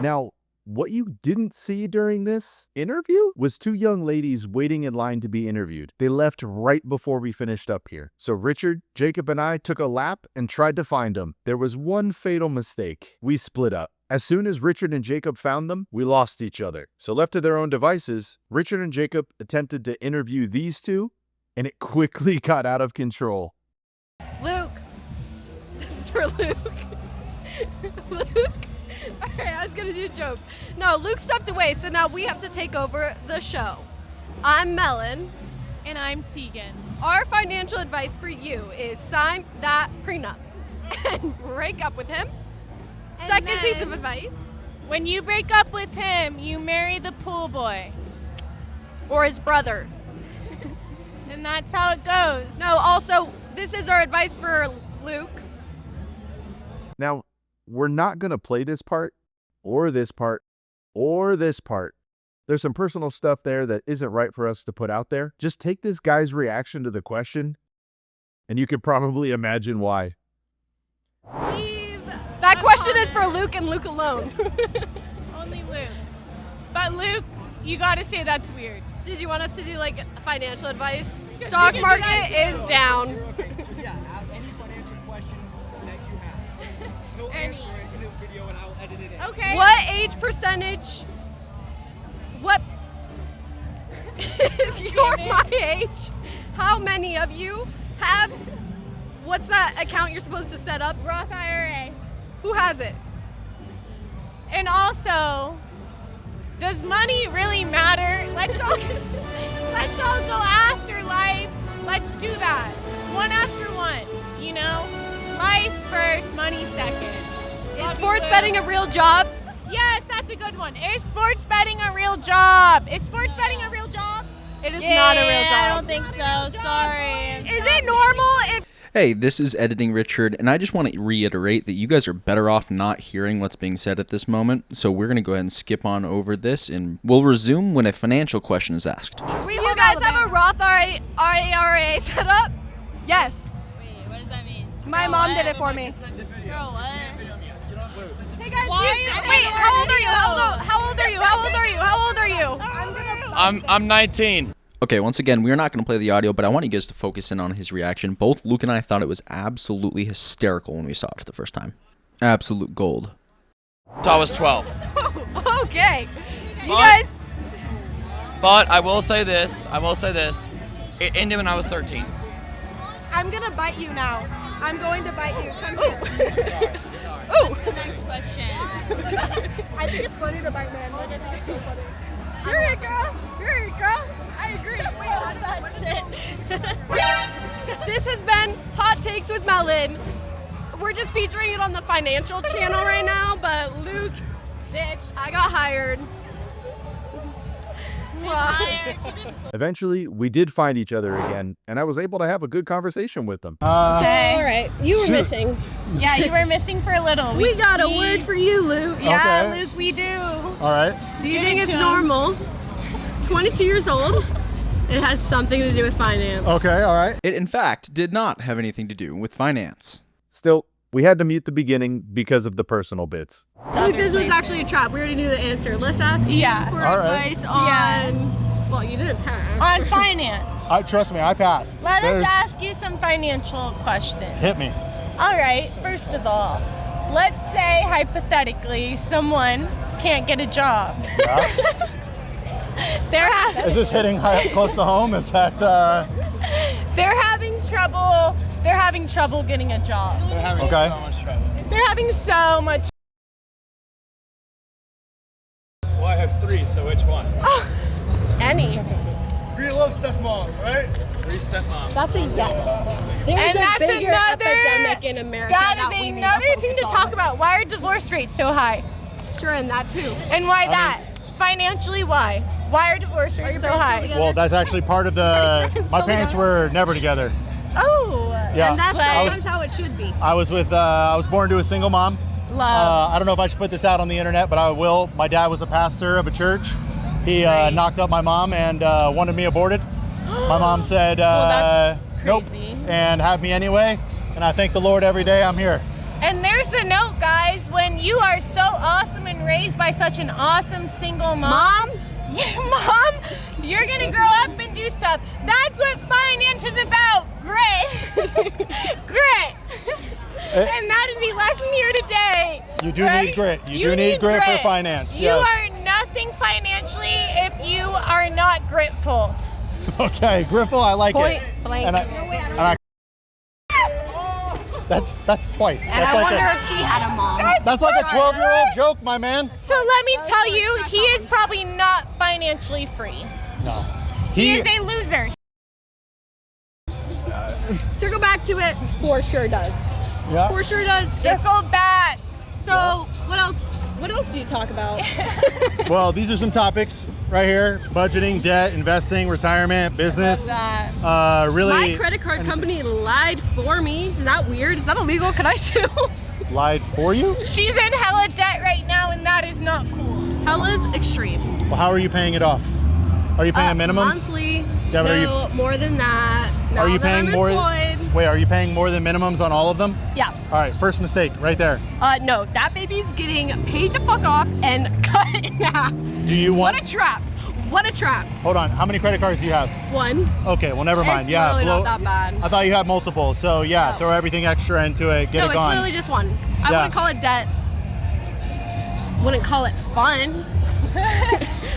Now, what you didn't see during this interview was two young ladies waiting in line to be interviewed. They left right before we finished up here. So Richard, Jacob, and I took a lap and tried to find them. There was one fatal mistake. We split up. As soon as Richard and Jacob found them, we lost each other. So left to their own devices, Richard and Jacob attempted to interview these two, and it quickly got out of control. Luke. This is for Luke. Luke. Alright, I was gonna do a joke. No, Luke stepped away, so now we have to take over the show. I'm Melon. And I'm Tegan. Our financial advice for you is sign that prenup and break up with him. Second piece of then- advice. When you break up with him, you marry the pool boy. Or his brother. And that's how it goes. No, also, this is our advice for Luke. Now, we're not going to play this part, or this part, or this part. There's some personal stuff there that isn't right for us to put out there. Just take this guy's reaction to the question, and you could probably imagine why. That question is for Luke and Luke alone. Only Luke. But Luke, you gotta say that's weird. Did you want us to do like financial advice? Stock market is down. Yeah, any financial question that you have. He'll answer it in his video and I'll edit it in. Okay. What age percentage? What? If you're my age, how many of you have? What's that account you're supposed to set up? Roth IRA. Who has it? And also, does money really matter? Let's all go after life. Let's do that. One after one, you know? Life first, money second. Is sports betting a real job? Yes, that's a good one. Is sports betting a real job? Is sports betting a real job? It is not a real job. I don't think so. Sorry. Is it normal if Hey, this is Editing Richard, and I just want to reiterate that you guys are better off not hearing what's being said at this moment, so we're going to go ahead and skip on over this, and we'll resume when a financial question is asked. do you guys have a Roth IRA set up? Yes. Wait, what does that mean? My mom did it for me. Girl, what? Hey guys, Why wait, how old are you? How old are you? How old are you? How old are you? I'm 19. Okay, once again, we are not going to play the audio, but I want you guys to focus in on his reaction. Both Luke and I thought it was absolutely hysterical when we saw it for the first time. Absolute gold. So I was 12. Okay. You guys. But I will say this. It ended when I was 13. I'm gonna bite you now. I'm going to bite you. Come here. Ooh. What's the next question? I think it's funny to bite man. Look at that. So funny. Here you go. Here you go. I agree. Wait, how does that shit? This has been Hot Takes with Melon. We're just featuring it on the financial channel right now, but Luke, ditch. I got hired. Eventually, we did find each other again, and I was able to have a good conversation with them. All right, you were missing. Yeah, you were missing for a little. We got a word for you, Luke. Yeah, Okay. Luke, we do. All right. Do you think it's normal? 22 years old. It has something to do with finance. Okay, all right. It, in fact, did not have anything to do with finance. Still, we had to mute the beginning because of the personal bits. Luke, this was actually a trap. We already knew the answer. Let's ask you for All right. advice on. Well, you didn't pass. On finance. Trust me, I passed. Let us ask you some financial questions. Hit me. All right, first of all, let's say hypothetically someone can't get a job. Yeah. Is this hitting close to home? Is that? They're having trouble. They're having trouble getting a job. They're having so much trouble. They're having so much. Well, I have 3, so which one? Any. 3 love stepmoms, right? 3 stepmoms. That's a yes. There's And a that's bigger another epidemic in America. That that is we need another thing to focus talk on. about. Why are divorce rates so high? Sure, and that too. And why that? Financially, why? Why are divorce rates so high? Well, that's actually part of the. My parents were never together. Oh. Yeah. And that's I was- sometimes how it should be. I was born to a single mom. Love. I don't know if I should put this out on the internet, but I will. My dad was a pastor of a church. He knocked up my mom and wanted me aborted. My mom said, that's nope, crazy. and had me anyway. And I thank the Lord every day I'm here. And there's the note, guys. When you are so awesome and raised by such an awesome single mom, you're gonna grow up and do stuff. That's what finance is about. Grit. Grit. And that is the lesson here today. You do right? need grit. You do need grit for finance. You Yes. are nothing financially if you are not gritful. Okay, Griffle, I like Point it. blank. And I that's twice. And That's I like wonder a, if he had a mom. that's like a 12-year-old joke, my man. So let me tell you, he is probably not financially free. No. He is a loser. Circle back to it. For sure does. Yeah. For sure does. Circle back. So what else? What else do you talk about? Well, these are some topics right here: budgeting, debt, investing, retirement, business. Really. My credit card company lied for me. Is that weird? Is that illegal? Can I sue? Lied for you? She's in hella debt right now, and that is not cool. Hella's extreme. Well, how are you paying it off? Are you paying minimums? Monthly. Yeah, but no, more than that. Now Are you that paying I'm more? employed. Wait, are you paying more than minimums on all of them? Yeah. All right, first mistake right there. No, that baby's getting paid the fuck off and cut in half. Do you want? What a trap. What a trap. Hold on. How many credit cards do you have? One. Okay, well, never mind. It's Yeah, literally not that bad. I thought you had multiple. So yeah, throw everything extra into it. Get No, it it's gone. literally just one. I Yeah. wouldn't call it debt. Wouldn't call it fun.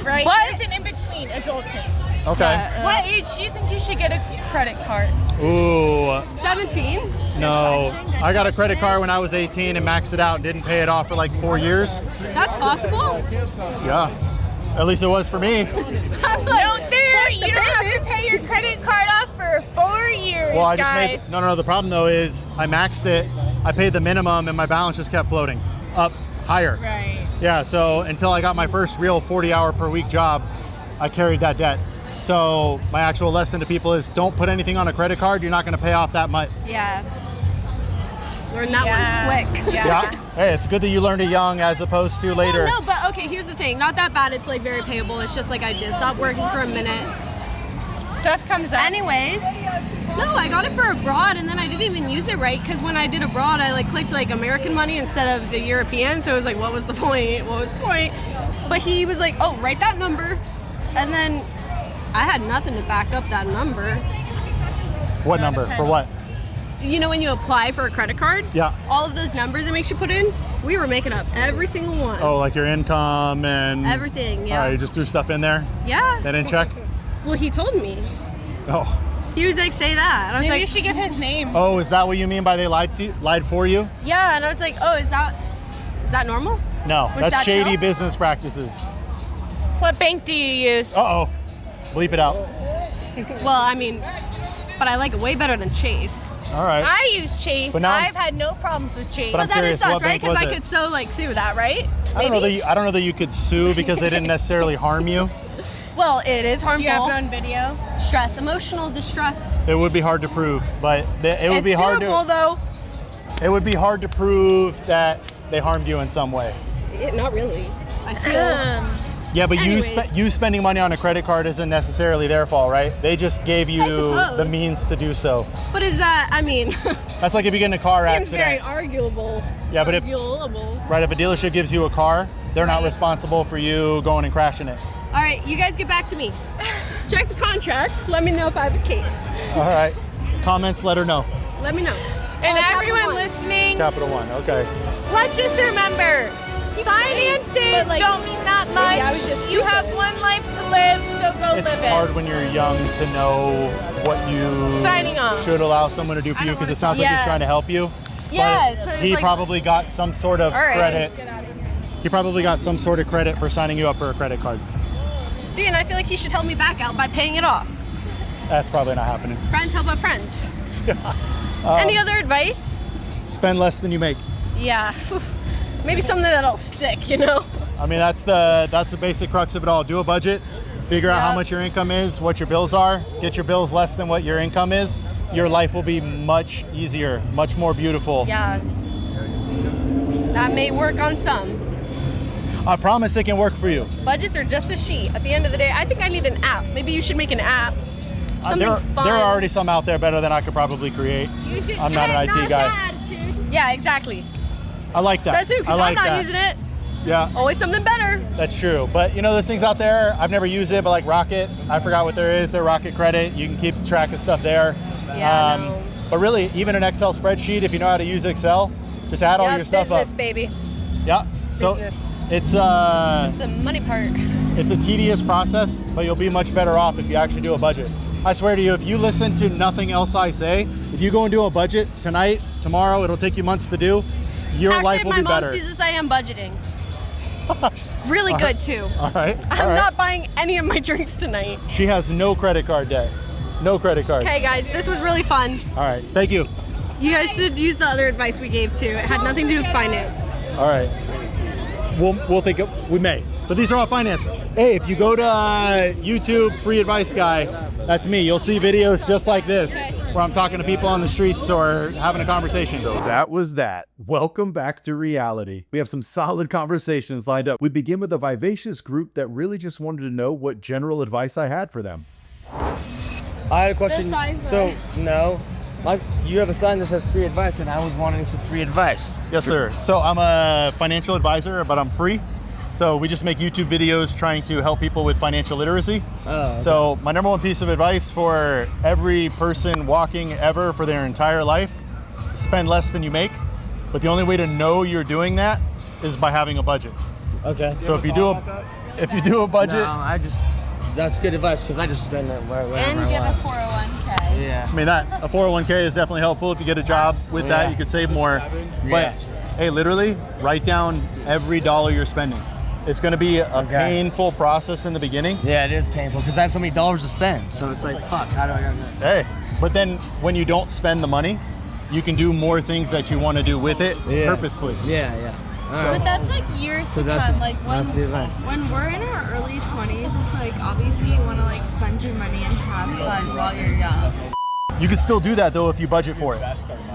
Right? But- There's an in-between adulting. Okay. What age do you think you should get a credit card? Ooh. 17. No. I got a credit card when I was 18 and maxed it out and didn't pay it off for like 4 years. That's possible. Yeah. At least it was for me. No, there. You don't have to pay your credit card off for 4 years, Well, I just guys. made no. The problem though is I maxed it. I paid the minimum and my balance just kept floating up higher. Right. Yeah. So until I got my first real 40-hour per week job, I carried that debt. So my actual lesson to people is don't put anything on a credit card. You're not going to pay off that much. Yeah. Learn that one quick. Yeah. Hey, it's good that you learned it young as opposed to later. Well, no, but okay, here's the thing. Not that bad. It's like very payable. It's just like I did stop working for a minute. Stuff comes up. Anyways, no, I got it for abroad and then I didn't even use it right because when I did abroad, I like clicked like American money instead of the European. So it was like, what was the point? What was the point? But he was like, oh, write that number. And then I had nothing to back up that number. What number? For what? You know when you apply for a credit card? Yeah. All of those numbers it makes you put in, we were making up every single one. Oh, like your income and Everything, yeah. All right, you just threw stuff in there. Yeah. They didn't check. Well, he told me. Oh. He was like, say that. And I was Maybe like, you should give his name. Oh, is that what you mean by they lied for you? yeah. And I was like, oh, is that normal? No, Was that's that shady chill? business practices. What bank do you use? Uh-oh. Bleep it out. Well, I mean, but I like it way better than Chase. All right. I use Chase. But now- I've had no problems with Chase. But I'm that curious, is sus, what right? bank Because was I it? could so like sue that, right? I don't know that you could sue because they didn't necessarily harm you. Well, it is harmful. Do you have it on video? Stress, emotional distress. It would be hard to prove, but it would be hard doable, though. It would be hard to prove that they harmed you in some way. Not really. I feel. Yeah, but Anyways. you spending money on a credit card isn't necessarily their fault, right? They just gave you suppose. the means to do so. But is that? I mean, That's like if you get in a car seems accident. very arguable. Yeah, but if Arguable. right, if a dealership gives you a car, they're not responsible for you going and crashing it. All right, you guys get back to me. Check the contracts. Let me know if I have a case. All right. Comments, let her know. Let me know. And Capital everyone One. listening, Capital One, okay. let's just remember, finances But, don't mean that much. maybe I was just You stupid. have one life to live, so go It's live it. hard when you're young to know what you Signing off. should allow someone to do for you because it sounds like he's Yeah. trying to help you. Yes, But so it's he like- probably got some sort of All right. credit. He probably got some sort of credit for signing you up for a credit card. See, and I feel like he should help me back out by paying it off. That's probably not happening. Friends help out friends. Um, Any other advice? Spend less than you make. Yeah. Maybe something that'll stick, you know? I mean, that's the basic crux of it all. Do a budget, figure out how Yeah. much your income is, what your bills are, get your bills less than what your income is. Your life will be much easier, much more beautiful. Yeah. That may work on some. I promise it can work for you. Budgets are just a sheet. At the end of the day, I think I need an app. Maybe you should make an app. Something fun. There are already some out there better than I could probably create. I'm not an IT guy. Yeah, exactly. I like that. Says who? I Because like I'm not that. using it. Yeah, Always something better. that's true. But you know, there's things out there. I've never used it, but like Rocket, I forgot what there is. Their Rocket Credit. You can keep track of stuff there. Yeah, I know. But really, even an Excel spreadsheet, if you know how to use Excel, just add all Yeah, your stuff business, up. baby. Yeah. So Business. it's Just the money part. it's a tedious process, but you'll be much better off if you actually do a budget. I swear to you, if you listen to nothing else I say, if you go and do a budget tonight, tomorrow, it'll take you months to do. Your Actually, life if will my be mom better. sees this, I am budgeting. Really good too. All right. I'm not buying any of my drinks tonight. She has no credit card debt. No credit card. Okay, guys, this was really fun. All right. Thank you. You guys should use the other advice we gave too. It had nothing to do with finance. All right. We'll think we may. But these are all finance. Hey, if you go to YouTube, Free Advice Guy, that's me. You'll see videos just like this where I'm talking to people on the streets or having a conversation. So that was that. Welcome back to reality. We have some solid conversations lined up. We begin with a vivacious group that really just wanted to know what general advice I had for them. I had a question. The size, So, no. You have a sign that says free advice, and I was wanting some free advice. Yes, sir. So I'm a financial advisor, but I'm free. So we just make YouTube videos trying to help people with financial literacy. Oh, okay. So my number one piece of advice for every person walking ever for their entire life, spend less than you make. But the only way to know you're doing that is by having a budget. Okay. So if you do a budget, No, that's good advice because I just spend it wherever I want. 401k. Yeah. I mean, a 401k is definitely helpful. If you get a job with that, you could save more. But hey, literally, write down every dollar you're spending. It's going to be a painful process in the beginning. Yeah, it is painful because I have so many dollars to spend. So it's like, fuck, how do I get that? Hey, but then when you don't spend the money, you can do more things that you want to do with it purposefully. Yeah, yeah. But that's like years So to that's- come. Like that's the advice. when we're in our early 20s, it's like obviously you want to like spend your money and have fun while you're young. You can still do that though if you budget for it.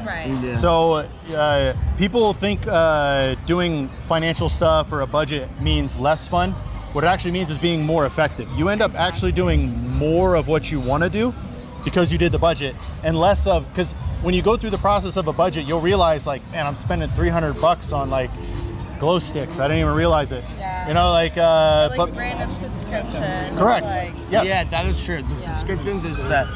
Right. Yeah. So people think doing financial stuff or a budget means less fun. What it actually means is being more effective. You end up actually doing more of what you want to do because you did the budget and less of, because when you go through the process of a budget, you'll realize like, man, I'm spending $300 on like glow sticks. I didn't even realize it. Yeah. You know, like, Or, like but random subscription. correct. Like, Yes. Yeah, that is true. The subscriptions is that.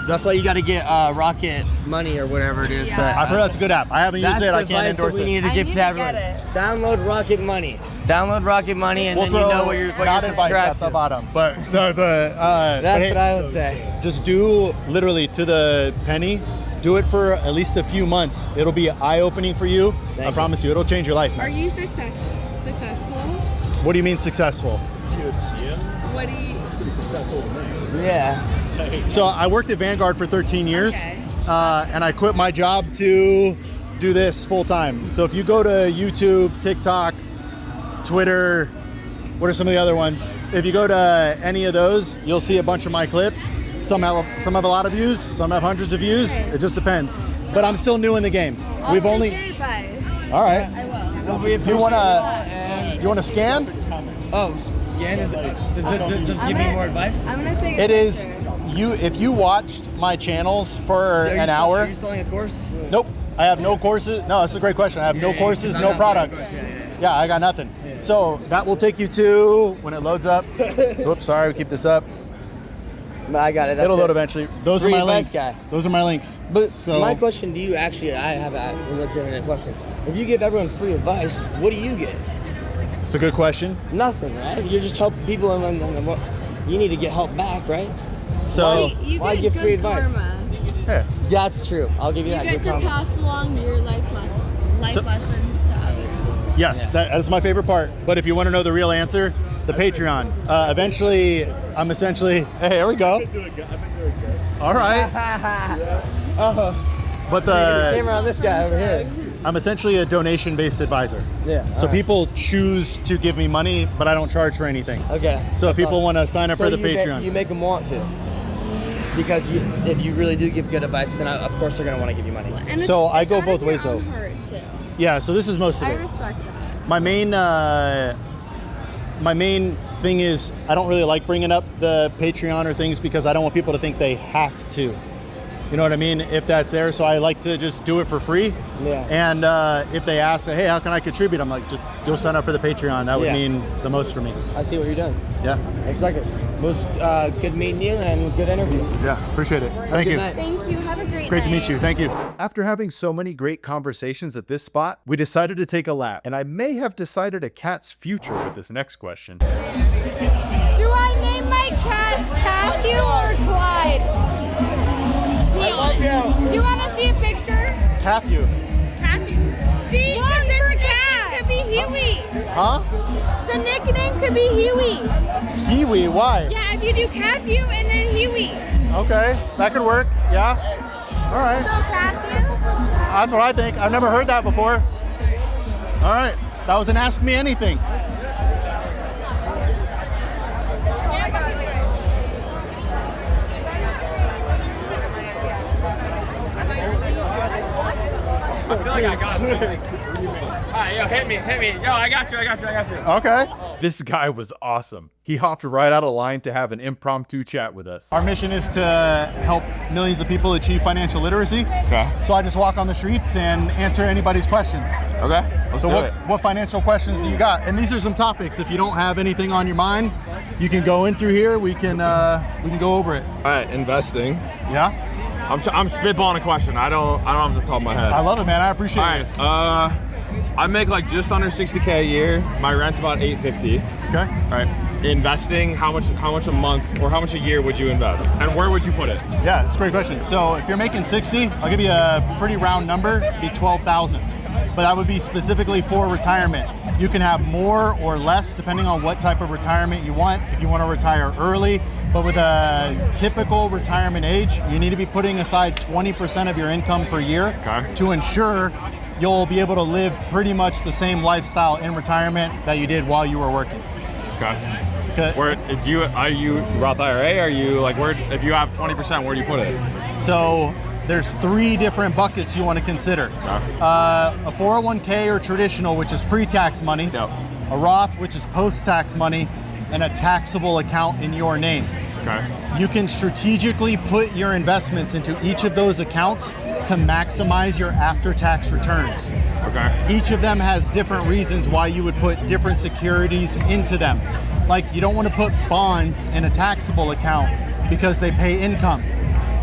That's why you got to get Rocket Money or whatever it is. Yeah. I've heard that's a good app. I haven't used it. I can't endorse we it. need to I give need to to everyone. get it. Download Rocket Money. Download Rocket Money, and We'll then you know throw what you're not advice subscribed at the to. bottom, but That's hey, what I would say. just do literally to the penny. Do it for at least a few months. It'll be eye-opening for you. I promise you, it'll change your life. Are you successful? What do you mean successful? What do you? Yeah. So I worked at Vanguard for 13 years, Okay. and I quit my job to do this full time. So if you go to YouTube, TikTok, Twitter, What are some of the other ones? If you go to any of those, you'll see a bunch of my clips. Some have a lot of views, some have hundreds of views. Okay. It just depends. But I'm still new in the game. I'll We've take only. your advice. All right. I will. So Do you want to scan? Oh, scan is does it give me more advice? I'm gonna take. It is you. If you watched my channels for an hour. Are you selling a course? Nope. I have no courses. No, that's a great question. I have no courses, no products. Yeah, I got nothing. So that will take you to when it loads up. Oops, sorry. We keep this up. I got it. It'll load eventually. Those are Free my advice links. guy. Those are my links. But so my question to you, actually, I have a legitimate question. If you give everyone free advice, what do you get? It's a good question. Nothing, right? You're just helping people, and what you need to get help back, right? So why give free advice? Yeah, that's true. I'll give you You that. get Good to karma. pass along your life lessons to others. yes, that is my favorite part. But if you want to know the real answer, the Patreon. Eventually, I'm essentially. Hey, there we go. All right. But the camera on this guy over here. I'm essentially a donation-based advisor. Yeah. So people choose to give me money, but I don't charge for anything. Okay. So if people want to sign up for the you Patreon, you make them want to. Because if you really do give good advice, then of course they're going to want to give you money. And So it's I go out of both your ways, own though. heart, too. yeah. So this is most of I it. respect that. My main thing is I don't really like bringing up the Patreon or things because I don't want people to think they have to. You know what I mean? If that's there, so I like to just do it for free. Yeah. And if they ask, hey, how can I contribute? I'm like, just go sign up for the Patreon. That would mean the most for me. I see what you're doing. Yeah. Expect it. It was good meeting you and good interview. Yeah, appreciate it. Have a Thank good you. night. Thank you. Have a great Great to night. meet you. Thank you. After having so many great conversations at this spot, we decided to take a lap. And I may have decided a cat's future with this next question. Do I name my cat Matthew or Clyde? I love you. Do you want to see a picture? Matthew. Matthew. See, One the for nickname cat. could be Huey. Huh? The nickname could be Huey. Kiwi, why? Yeah, if you do Matthew and then Huey. Okay, that could work. Yeah. All right. So Matthew. That's what I think. I've never heard that before. All right. That was an Ask Me Anything. I feel like I got it. All right, yo, hit me. Yo, I got you. Okay. This guy was awesome. He hopped right out of line to have an impromptu chat with us. Our mission is to help millions of people achieve financial literacy. Okay. So I just walk on the streets and answer anybody's questions. Okay, let's So do what, it. what financial questions do you got? And these are some topics. If you don't have anything on your mind, you can go in through here. We can go over it. All right, investing. Yeah. I'm spitballing a question. I don't have the top of my head. I love it, man. I appreciate it. All right. I make like just under $60K a year. My rent's about $850. Okay. All right. Investing, how much a month or how much a year would you invest? And where would you put it? Yeah, it's a great question. So if you're making 60, I'll give you a pretty round number, it'd be 12,000. But that would be specifically for retirement. You can have more or less depending on what type of retirement you want. If you want to retire early, but with a typical retirement age, you need to be putting aside 20% of your income per year to ensure you'll be able to live pretty much the same lifestyle in retirement that you did while you were working. Okay. Are you Roth IRA? Are you like where? If you have 20%, where do you put it? So there's 3 different buckets you want to consider. A 401k or traditional, which is pre-tax money. A Roth, which is post-tax money, and a taxable account in your name. Okay. You can strategically put your investments into each of those accounts to maximize your after-tax returns. Okay. Each of them has different reasons why you would put different securities into them. Like you don't want to put bonds in a taxable account because they pay income.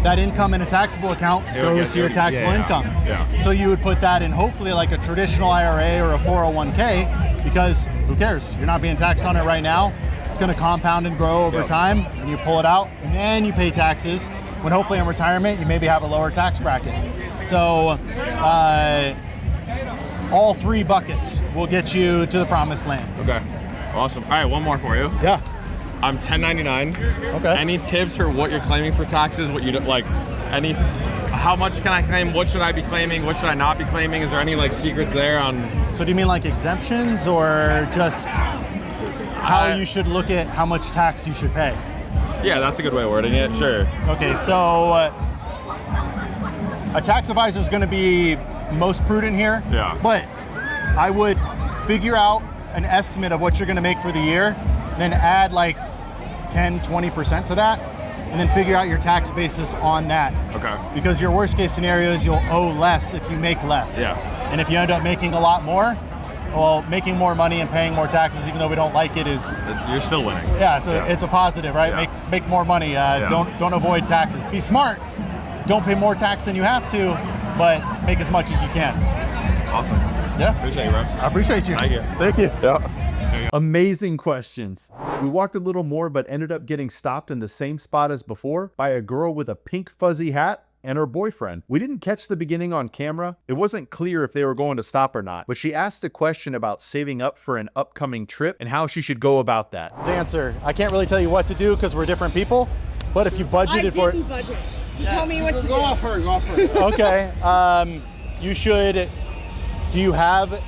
That income in a taxable account goes to your taxable income. Yeah. So you would put that in hopefully like a traditional IRA or a 401k because who cares? You're not being taxed on it right now. It's going to compound and grow over time, and you pull it out, and then you pay taxes. When hopefully in retirement, you maybe have a lower tax bracket. So all 3 buckets will get you to the promised land. Okay. Awesome. All right, one more for you. Yeah. I'm 1099. Okay. Any tips for what you're claiming for taxes? What you do, like? How much can I claim? What should I be claiming? What should I not be claiming? Is there any like secrets there on? So do you mean like exemptions or just? how you should look at how much tax you should pay. Yeah, that's a good way of wording it. Sure. Okay, so a tax advisor is going to be most prudent here. Yeah. But I would figure out an estimate of what you're going to make for the year, then add like 10, 20% to that, and then figure out your tax basis on that. Okay. Because your worst case scenario is you'll owe less if you make less. Yeah. And if you end up making a lot more, well, making more money and paying more taxes, even though we don't like it, is You're still winning. yeah, it's a positive, right? Yeah. Make more money. Don't avoid taxes. Be smart. Don't pay more tax than you have to, but make as much as you can. Awesome. Yeah. Appreciate you, bro. I appreciate you. Thank you. Thank you. Yeah. Amazing questions. We walked a little more, but ended up getting stopped in the same spot as before by a girl with a pink fuzzy hat and her boyfriend. We didn't catch the beginning on camera. It wasn't clear if they were going to stop or not, but she asked a question about saving up for an upcoming trip and how she should go about that. Answer. I can't really tell you what to do because we're different people, but if you budgeted for it. budget. So tell me what to do. Go off her. Okay. You should. Do you have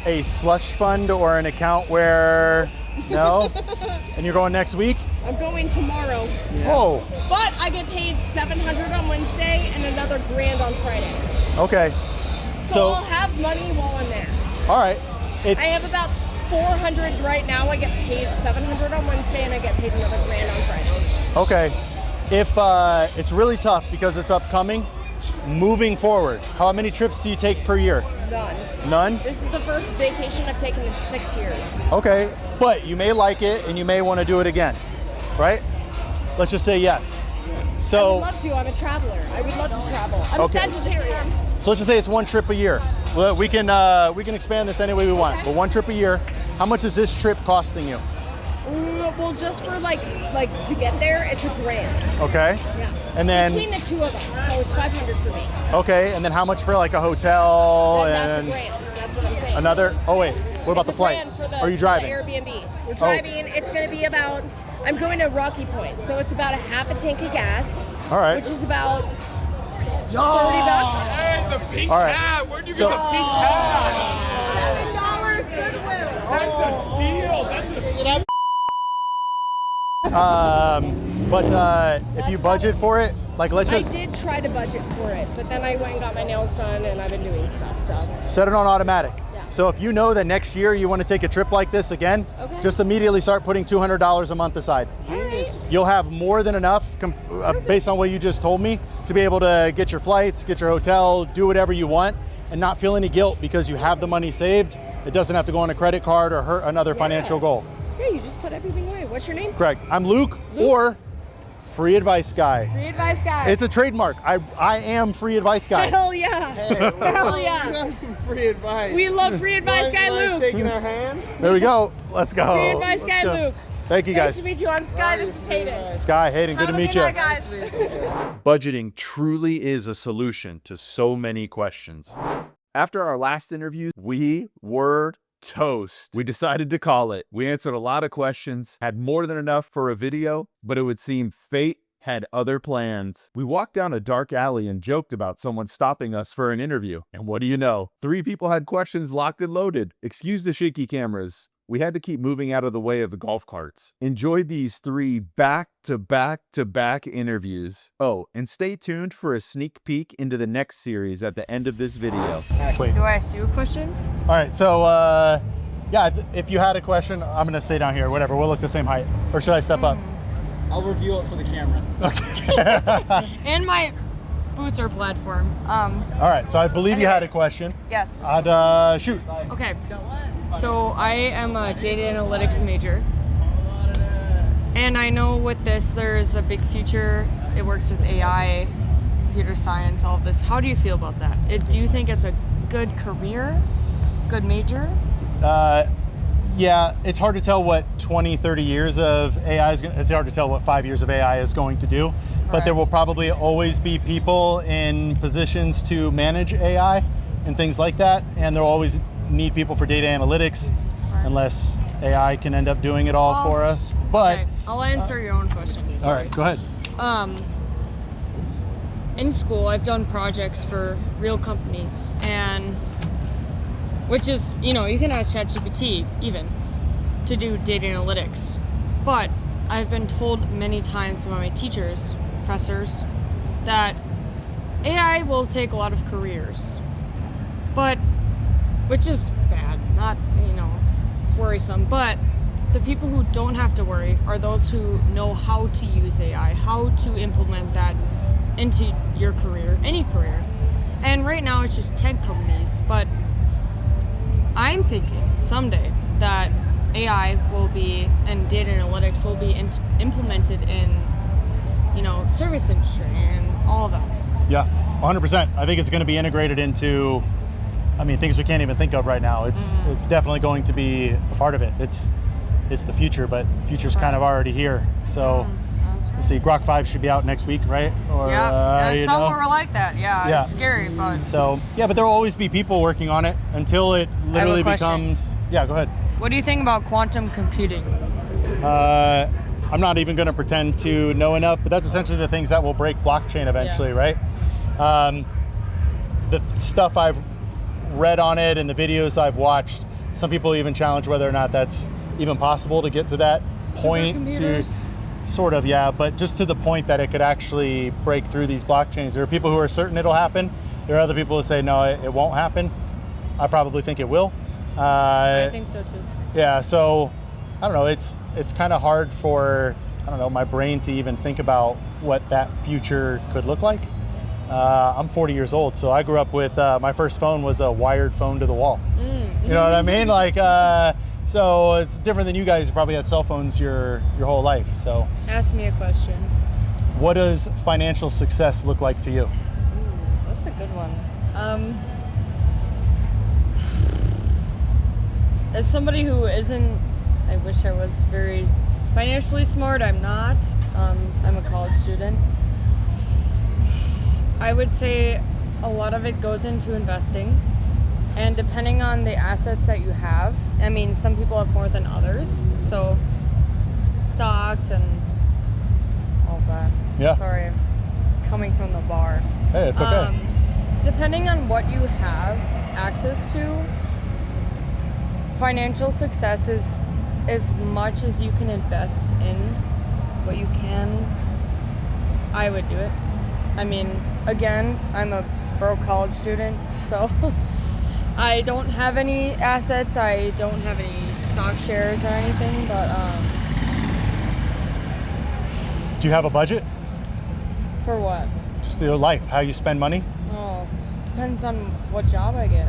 a slush fund or an account where no? And you're going next week? I'm going tomorrow. Oh. But I get paid $700 on Wednesday and another $1,000 on Friday. Okay. So I'll have money while I'm there. All right. I have about $400 right now. I get paid $700 on Wednesday and I get paid another $1,000 on Friday. Okay. If it's really tough because it's upcoming, moving forward, how many trips do you take per year? None. None? This is the first vacation I've taken in 6 years. Okay, but you may like it and you may want to do it again, right? Let's just say yes. I So, would love to. I'm a traveler. I would love to travel. I'm Okay. a Sagittarius. so let's just say it's one trip a year. Well, we can expand this any way we want, but one trip a year. How much is this trip costing you? Well, just for like to get there, it's $1,000. Okay. Yeah. And then between the two of us, so it's $500 for me. okay, and then how much for like a hotel That's and $1,000. So that's what I'm saying. another? Oh wait, what about the flight? $1,000 for the, Are you driving? For the Airbnb. We're driving. It's going to be about. I'm going to Rocky Point, so it's about a half a tank of gas. All right. Which is about $30. Hey, the pink All right. hat. Where'd you So- get the pink hat? $7 Goodwill. That's a steal. That's a steal. But if you budget for it, like let's just I did try to budget for it, but then I went and got my nails done, and I've been doing stuff. So. set it on automatic. Yeah. So if you know that next year you want to take a trip like this again, Okay. just immediately start putting $200 a month aside. You'll have more than enough, based on what you just told me, to be able to get your flights, get your hotel, do whatever you want, and not feel any guilt because you have the money saved. It doesn't have to go on a credit card or hurt another financial goal. Yeah, you just put everything away. What's your name? Correct. I'm Luke, or Free Advice Guy. Free Advice Guy. It's a trademark. I am Free Advice Guy. Hell yeah. Hell yeah. You have some free advice. We love Free Advice Guy Like Luke. shaking our hand. There we go. Let's go. Free Advice Let's Guy go. Luke. Thank you Nice guys. to meet you. I'm Sky. This is Hayden. Sky, Hayden, good to meet you. Night, guys. Budgeting truly is a solution to so many questions. After our last interview, we were toast. We decided to call it. We answered a lot of questions, had more than enough for a video, but it would seem fate had other plans. We walked down a dark alley and joked about someone stopping us for an interview. And what do you know? 3 people had questions locked and loaded. Excuse the shaky cameras. We had to keep moving out of the way of the golf carts. Enjoy these 3 back-to-back-to-back interviews. Oh, and stay tuned for a sneak peek into the next series at the end of this video. Wait. Do I ask you a question? All right, so yeah, if you had a question, I'm gonna stay down here, whatever, we'll look the same height. Or should I step up? I'll review it for the camera. And my boots are platform. All right, so I believe you had a question. Yes. I'd shoot. Okay. So I am a data analytics major. And I know with this, there's a big future. It works with AI, computer science, all of this. How do you feel about that? Do you think it's a good career, good major? Yeah, it's hard to tell what 20, 30 years of AI is going to, it's hard to tell what 5 years of AI is going to do, but there will probably always be people in positions to manage AI and things like that, and they'll always need people for data analytics, unless AI can end up doing it all for us. But Okay, I'll answer your own question. all right, go ahead. In school, I've done projects for real companies, and which is, you know, you can ask ChatGPT even. to do data analytics. But I've been told many times by my teachers, professors, that AI will take a lot of careers. But, which is bad, not, it's worrisome. But the people who don't have to worry are those who know how to use AI, how to implement that into your career, any career. And right now it's just tech companies, but I'm thinking someday that AI will be, and data analytics will be implemented in, service industry and all of that. Yeah, 100%. I think it's going to be integrated into, things we can't even think of right now. It's definitely going to be a part of it. It's the future, but the future's kind of already here. So we'll see. Grok 5 should be out next week, right? Or some were like that. Yeah, it's scary, but so but there will always be people working on it until it literally becomes. Yeah, go ahead. What do you think about quantum computing? I'm not even going to pretend to know enough, but that's essentially the things that will break blockchain eventually, right? The stuff I've read on it and the videos I've watched, some people even challenge whether or not that's even possible to get to that point. To sort of, but just to the point that it could actually break through these blockchains. There are people who are certain it'll happen. There are other people who say no, it won't happen. I probably think it will. I think so too. Yeah, so I don't know. It's kind of hard for my brain to even think about what that future could look like. I'm 40 years old, so I grew up with my first phone was a wired phone to the wall. You know what I mean? So it's different than you guys who probably had cell phones your whole life. So ask me a question. What does financial success look like to you? Ooh, that's a good one. As somebody who isn't, I wish I was very financially smart. I'm not. I'm a college student. I would say a lot of it goes into investing. And depending on the assets that you have, some people have more than others. So stocks and all that. Yeah. Sorry, I'm coming from the bar. Hey, it's okay. Depending on what you have access to, financial success is as much as you can invest in what you can. I would do it. Again, I'm a broke college student, so I don't have any assets. I don't have any stock shares or anything, but Do you have a budget? For what? Just your life, how you spend money? Oh, depends on what job I get.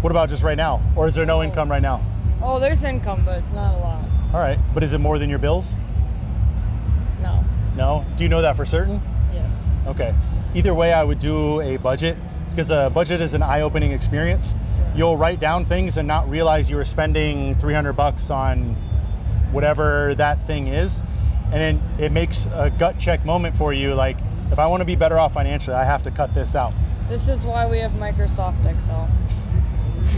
What about just right now? Or is there no income right now? Oh, there's income, but it's not a lot. All right, but is it more than your bills? No. No? Do you know that for certain? Yes. Okay. Either way, I would do a budget, because a budget is an eye-opening experience. You'll write down things and not realize you were spending $300 on whatever that thing is. And then it makes a gut check moment for you. Like, if I want to be better off financially, I have to cut this out. This is why we have Microsoft Excel.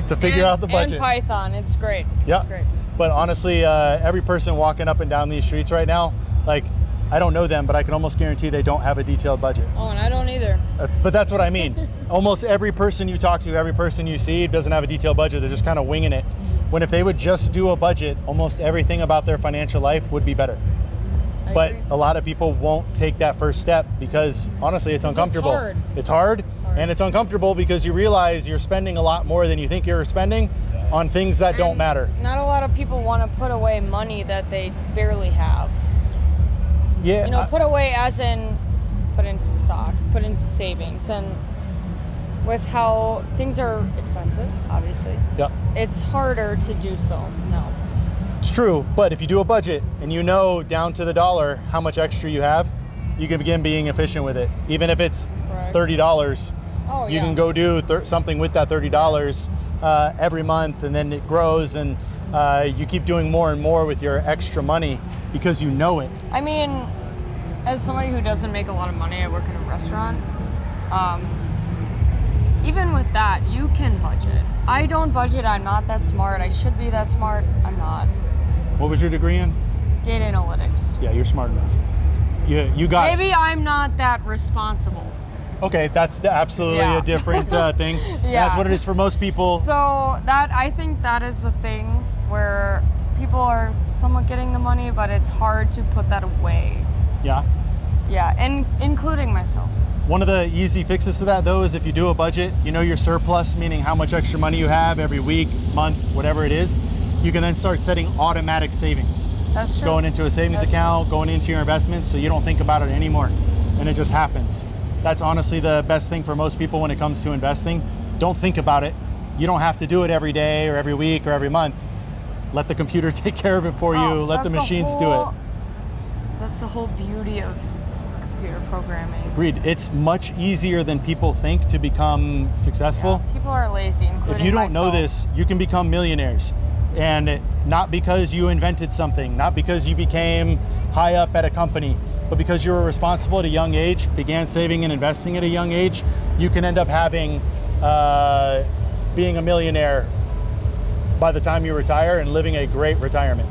To figure out the budget. And Python, it's great. Yeah. It's great. But honestly, every person walking up and down these streets right now, I don't know them, but I can almost guarantee they don't have a detailed budget. Oh, and I don't either. But that's what I mean. Almost every person you talk to, every person you see doesn't have a detailed budget. They're just kind of winging it. When if they would just do a budget, almost everything about their financial life would be better. But a lot of people won't take that first step because honestly, it's uncomfortable. It's hard and it's uncomfortable because you realize you're spending a lot more than you think you're spending on things that don't matter. Not a lot of people want to put away money that they barely have. Yeah. Put away as in put into stocks, put into savings, and with how things are expensive, obviously. Yeah. It's harder to do so now. It's true, but if you do a budget and you know down to the dollar how much extra you have, you can begin being efficient with it. Even if it's $30, you can go do something with that $30 every month, and then it grows, and you keep doing more and more with your extra money because you know it. As somebody who doesn't make a lot of money, I work in a restaurant. Even with that, you can budget. I don't budget. I'm not that smart. I should be that smart. I'm not. What was your degree in? Data analytics. Yeah, you're smart enough. You got Maybe I'm not that responsible. Okay, that's absolutely a different thing. Yeah. That's what it is for most people. So I think that is the thing where people are somewhat getting the money, but it's hard to put that away. Yeah. Yeah, and including myself. One of the easy fixes to that, though, is if you do a budget, you know your surplus, meaning how much extra money you have every week, month, whatever it is, you can then start setting automatic savings. That's true. Going into a savings account, going into your investments, so you don't think about it anymore, and it just happens. That's honestly the best thing for most people when it comes to investing. Don't think about it. You don't have to do it every day or every week or every month. Let the computer take care of it for you. Let the machines do it. That's the whole beauty of computer programming. Agreed. It's much easier than people think to become successful. Yeah, people are lazy, including If you don't know myself. this, you can become millionaires. And not because you invented something, not because you became high up at a company, but because you were responsible at a young age, began saving and investing at a young age, you can end up having, being a millionaire by the time you retire and living a great retirement.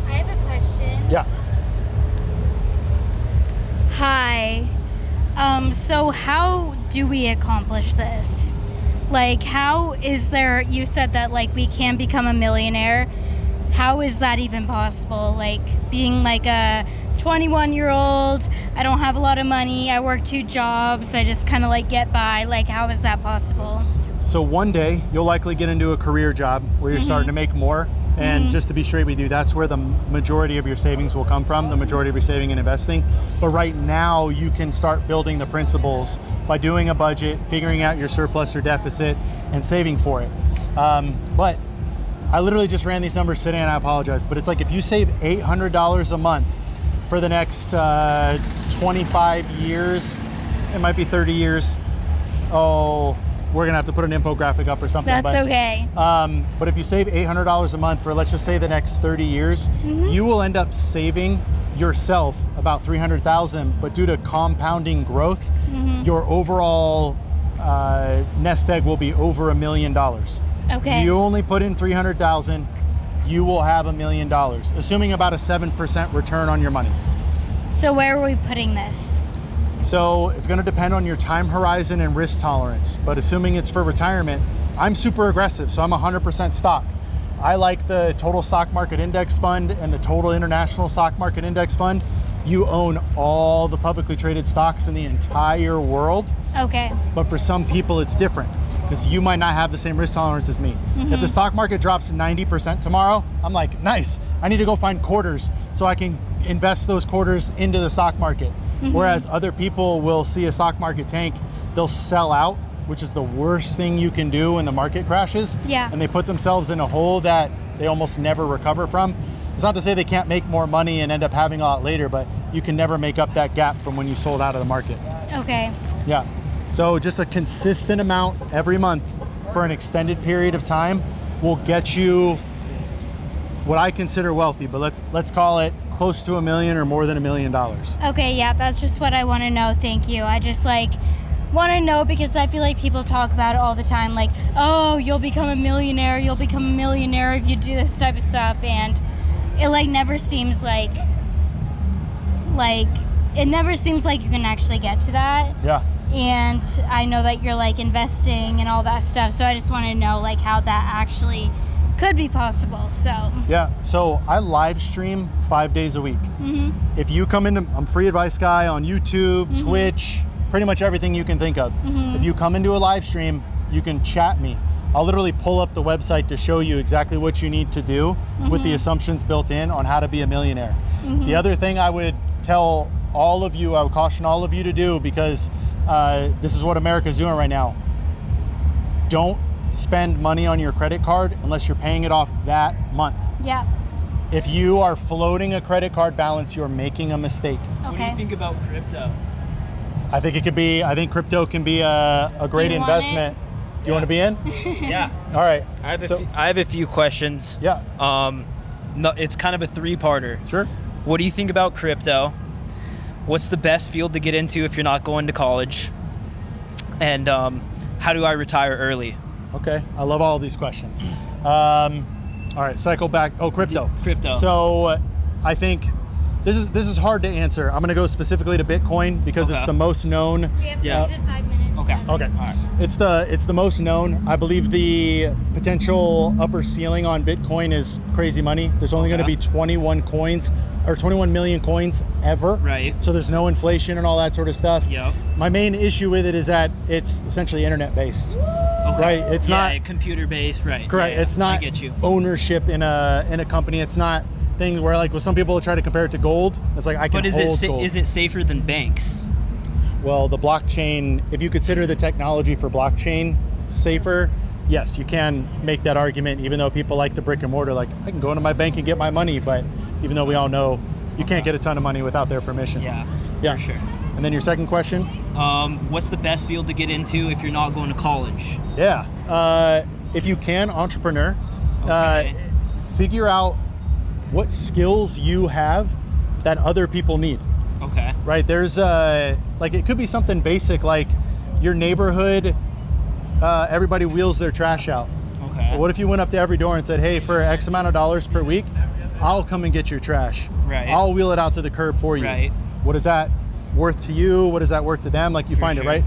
I have a question. Yeah. Hi. So how do we accomplish this? Like, how is there, you said that like we can become a millionaire. How is that even possible? Like being like a 21-year-old, I don't have a lot of money, I work 2 jobs, I just kind of like get by. Like, how is that possible? So one day you'll likely get into a career job where you're starting to make more. And just to be straight with you, that's where the majority of your savings will come from, the majority of your saving and investing. But right now you can start building the principles by doing a budget, figuring out your surplus or deficit, and saving for it. But I literally just ran these numbers today, and I apologize, but it's like if you save $800 a month for the next 25 years, it might be 30 years. Oh, we're gonna have to put an infographic up or something. That's okay. But if you save $800 a month for, let's just say, the next 30 years, you will end up saving yourself about $300,000, but due to compounding growth, your overall nest egg will be over $1 million. Okay. You only put in $300,000, you will have $1 million, assuming about a 7% return on your money. So where are we putting this? So it's going to depend on your time horizon and risk tolerance, but assuming it's for retirement, I'm super aggressive, so I'm 100% stock. I like the total stock market index fund and the total international stock market index fund. You own all the publicly traded stocks in the entire world. Okay. But for some people it's different because you might not have the same risk tolerance as me. If the stock market drops 90% tomorrow, I'm like, nice, I need to go find quarters so I can invest those quarters into the stock market. Whereas other people will see a stock market tank, they'll sell out, which is the worst thing you can do when the market crashes. Yeah. And they put themselves in a hole that they almost never recover from. It's not to say they can't make more money and end up having a lot later, but you can never make up that gap from when you sold out of the market. Okay. Yeah. So just a consistent amount every month for an extended period of time will get you what I consider wealthy, but let's call it close to $1 million or more than $1 million. Okay, yeah, that's just what I want to know. Thank you. I just like want to know because I feel like people talk about it all the time, like, oh, you'll become a millionaire if you do this type of stuff, and it like never seems like it never seems like you can actually get to that. Yeah. And I know that you're like investing and all that stuff, so I just want to know like how that actually could be possible. So yeah, so I live stream 5 days a week. If you come into, I'm Free Advice Guy on YouTube, Twitch, pretty much everything you can think of. If you come into a live stream, you can chat me. I'll literally pull up the website to show you exactly what you need to do with the assumptions built in on how to be a millionaire. The other thing I would tell all of you, I would caution all of you to do, because this is what America's doing right now. Don't spend money on your credit card unless you're paying it off that month. yeah. If you are floating a credit card balance, you're making a mistake. What do you think about crypto? I think crypto can be a great you want investment. Do you want to be in? Yeah. All right. I have a few questions. Yeah. No, it's kind of a 3-parter. Sure. What do you think about crypto? What's the best field to get into if you're not going to college? And how do I retire early? Okay, I love all of these questions. All right, cycle back. Oh, crypto. Crypto. So I think This is hard to answer. I'm gonna go specifically to Bitcoin because it's the most known. We have to leave in 5 minutes. Okay. Okay. All right. It's the most known. I believe the potential upper ceiling on Bitcoin is crazy money. There's only going to be 21 coins or 21 million coins ever. Right. So there's no inflation and all that sort of stuff. Yep. My main issue with it is that it's essentially internet based. Okay. Right. It's not computer based. Right. correct. Yeah, It's not I get you. ownership in a company. It's not things where like with some people try to compare it to gold. It's like I can But is hold it gold. is it safer than banks? Well, the blockchain, if you consider the technology for blockchain safer, yes, you can make that argument, even though people like the brick and mortar, like I can go into my bank and get my money, but even though we all know you can't get a ton of money without their permission. Yeah, yeah, for sure. And then your second question? What's the best field to get into if you're not going to college? Yeah, if you can, entrepreneur, figure out what skills you have that other people need. Okay. Right, there's like it could be something basic like your neighborhood, everybody wheels their trash out. Okay. Well, what if you went up to every door and said, hey, for X amount of dollars per week, I'll come and get your trash. Right. I'll wheel it out to the curb for you. Right. What is that worth to you? What is that worth to them? Like you find it, right?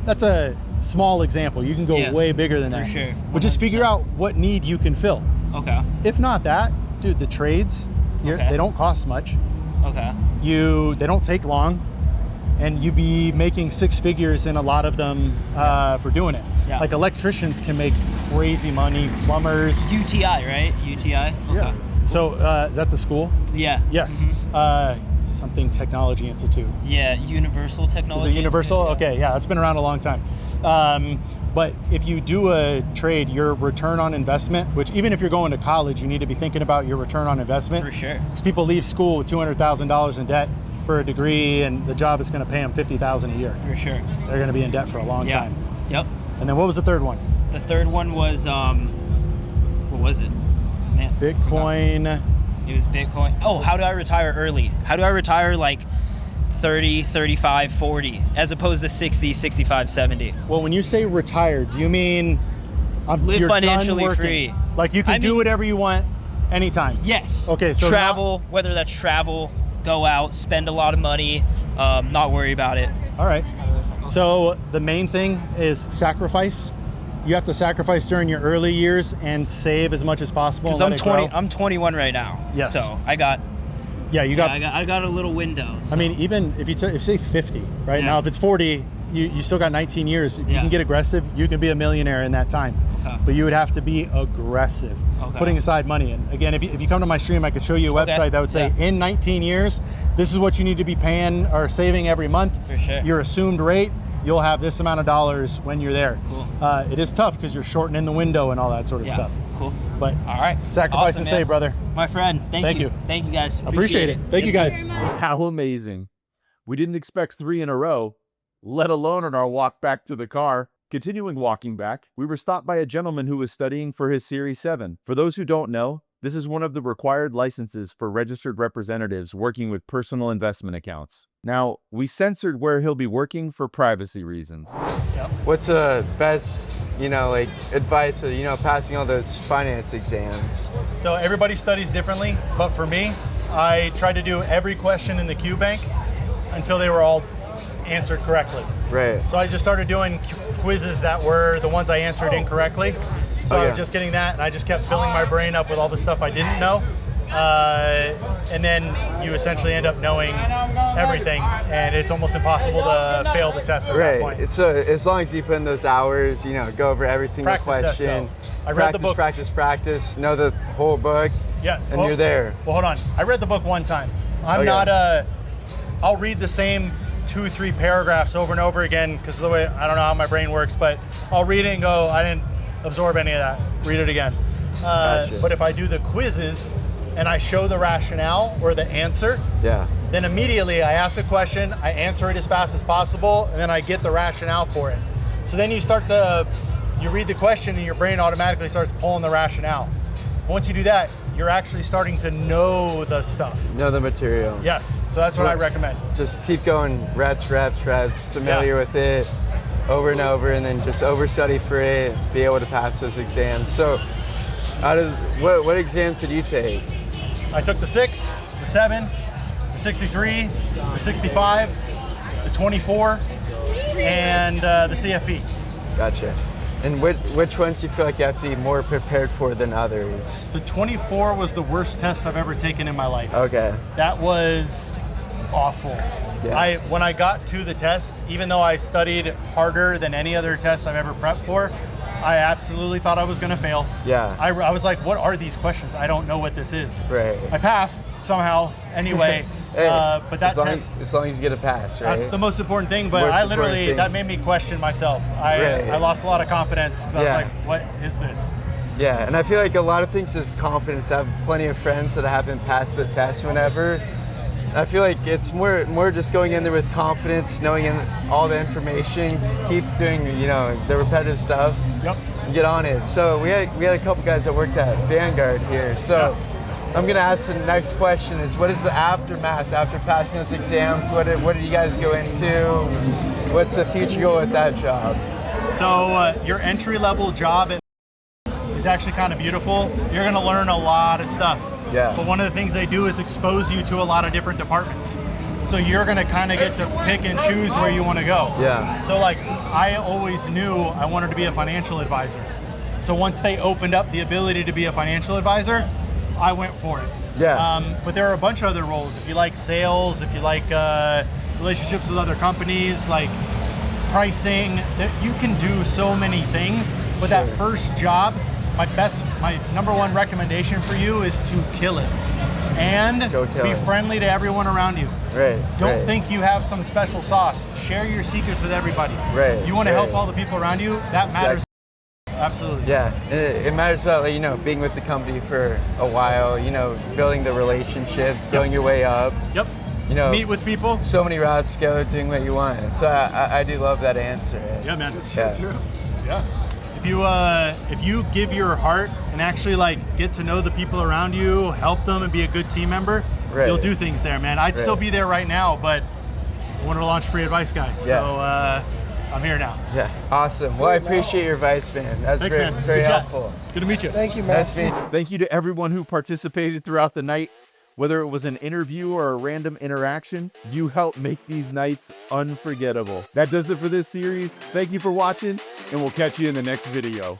That's a small example. You can go way bigger than that. For sure. But just figure out what need you can fill. Okay. If not that, dude, the trades, they don't cost much. Okay. They don't take long, and you be making 6 figures in a lot of them for doing it. Yeah. Like electricians can make crazy money, plumbers. UTI, right? UTI? Okay. Yeah. So is that the school? Yeah. Yes. Something Technology Institute. Yeah, Universal Technology. Is it Universal? Okay, yeah, it's been around a long time. But if you do a trade, your return on investment, which even if you're going to college, you need to be thinking about your return on investment. For sure. Because people leave school with $200,000 in debt for a degree, and the job is going to pay them $50,000 a year. For sure. They're going to be in debt for a long time. Yep. And then what was the third one? The third one was what was it? Man. Bitcoin. It was Bitcoin. Oh, how do I retire early? How do I retire like 30, 35, 40 as opposed to 60, 65, 70? Well, when you say retire, do you mean live you're financially done working? free? Like you can do whatever you want anytime? Yes. Okay, so travel, whether that's travel, go out, spend a lot of money, not worry about it. All right. So the main thing is sacrifice. You have to sacrifice during your early years and save as much as possible. Because I'm 21 right now. Yes. So I got. Yeah, I got a little window. So. I mean, even if you say 50, right now, if it's 40, you still got 19 years. If you can get aggressive, you can be a millionaire in that time. Okay. But you would have to be aggressive, putting aside money. And again, if you come to my stream, I could show you a website that would say in 19 years, this is what you need to be paying or saving every month. For sure. Your assumed rate, you'll have this amount of dollars when you're there. Cool. It is tough because you're shortening the window and all that sort of stuff. Cool. But all right, sacrifice awesome, to save, brother. My friend, thank you. Thank you guys. Appreciate it. Thank you guys. How amazing. We didn't expect 3 in a row, let alone on our walk back to the car. Continuing walking back, we were stopped by a gentleman who was studying for his Series 7. For those who don't know, this is one of the required licenses for registered representatives working with personal investment accounts. Now, we censored where he'll be working for privacy reasons. What's the best, like advice of, passing all those finance exams? So everybody studies differently, but for me, I tried to do every question in the Q Bank until they were all answered correctly. Right. So I just started doing quizzes that were the ones I answered incorrectly. So I was just getting that, and I just kept filling my brain up with all the stuff I didn't know. And then you essentially end up knowing everything, and it's almost impossible to fail the test at that point. So as long as you put in those hours, go over every single question. I read the book. Practice, know the whole book. Yes. And you're there. Well, hold on. I read the book one time. I'll read the same 2-3 paragraphs over and over again because of the way, I don't know how my brain works, but I'll read it and go, I didn't absorb any of that. Read it again. Gotcha. But if I do the quizzes and I show the rationale or the answer, then immediately I ask a question, I answer it as fast as possible, and then I get the rationale for it. So then you read the question and your brain automatically starts pulling the rationale. Once you do that, you're actually starting to know the stuff. Know the material. Yes, so that's what I recommend. Just keep going, reps, familiar with it, over and over, and then just overstudy for it, be able to pass those exams. So, what exams did you take? I took the 6, the 7, the 63, the 65, the 24, and the CFP. Gotcha. And which ones do you feel like you have to be more prepared for than others? The 24 was the worst test I've ever taken in my life. Okay. That was awful. Yeah. When I got to the test, even though I studied harder than any other test I've ever prepped for, I absolutely thought I was going to fail. Yeah. I was like, what are these questions? I don't know what this is. Right. I passed somehow anyway. Hey, but that test, as long as you get a pass, right? that's the most important thing. But Most I important literally, thing. that made me question myself. I lost a lot of confidence because I was Yeah. like, what is this? Yeah, and I feel like a lot of things with confidence. I have plenty of friends that haven't passed the test whenever. I feel like it's more just going in there with confidence, knowing all the information, keep doing the repetitive stuff. Yep. And get on it. So we had a couple guys that worked at Vanguard here. So I'm gonna ask the next question is, what is the aftermath after passing those exams? What did you guys go into? What's the future goal with that job? So your entry-level job is actually kind of beautiful. You're going to learn a lot of stuff. Yeah. But one of the things they do is expose you to a lot of different departments. So you're going to kind of get to pick and choose where you want to go. Yeah. So like I always knew I wanted to be a financial advisor. So once they opened up the ability to be a financial advisor, I went for it. Yeah. But there are a bunch of other roles. If you like sales, if you like relationships with other companies, like pricing, you can do so many things. But that first job, my number one recommendation for you is to kill it. And be friendly to everyone around you. Right. Don't think you have some special sauce. Share your secrets with everybody. Right. You want to help all the people around you, that matters. Absolutely. Yeah, and it matters about being with the company for a while, building the relationships, building your way up. Yep. Meet with people. So many routes to go, doing what you want. So I do love that answer. Yeah, man. Yeah. Yeah. If you give your heart and actually get to know the people around you, help them, and be a good team member, you'll do things there, man. I'd still be there right now, but I wanted to launch Free Advice Guy, so I'm here now. Yeah, awesome. Well, I appreciate your advice, man. That's Thanks, very, man. very Good chat. helpful. Good to meet you. Thank you, man. Nice to meet you. Thank you to everyone who participated throughout the night. Whether it was an interview or a random interaction, you helped make these nights unforgettable. That does it for this series. Thank you for watching, and we'll catch you in the next video.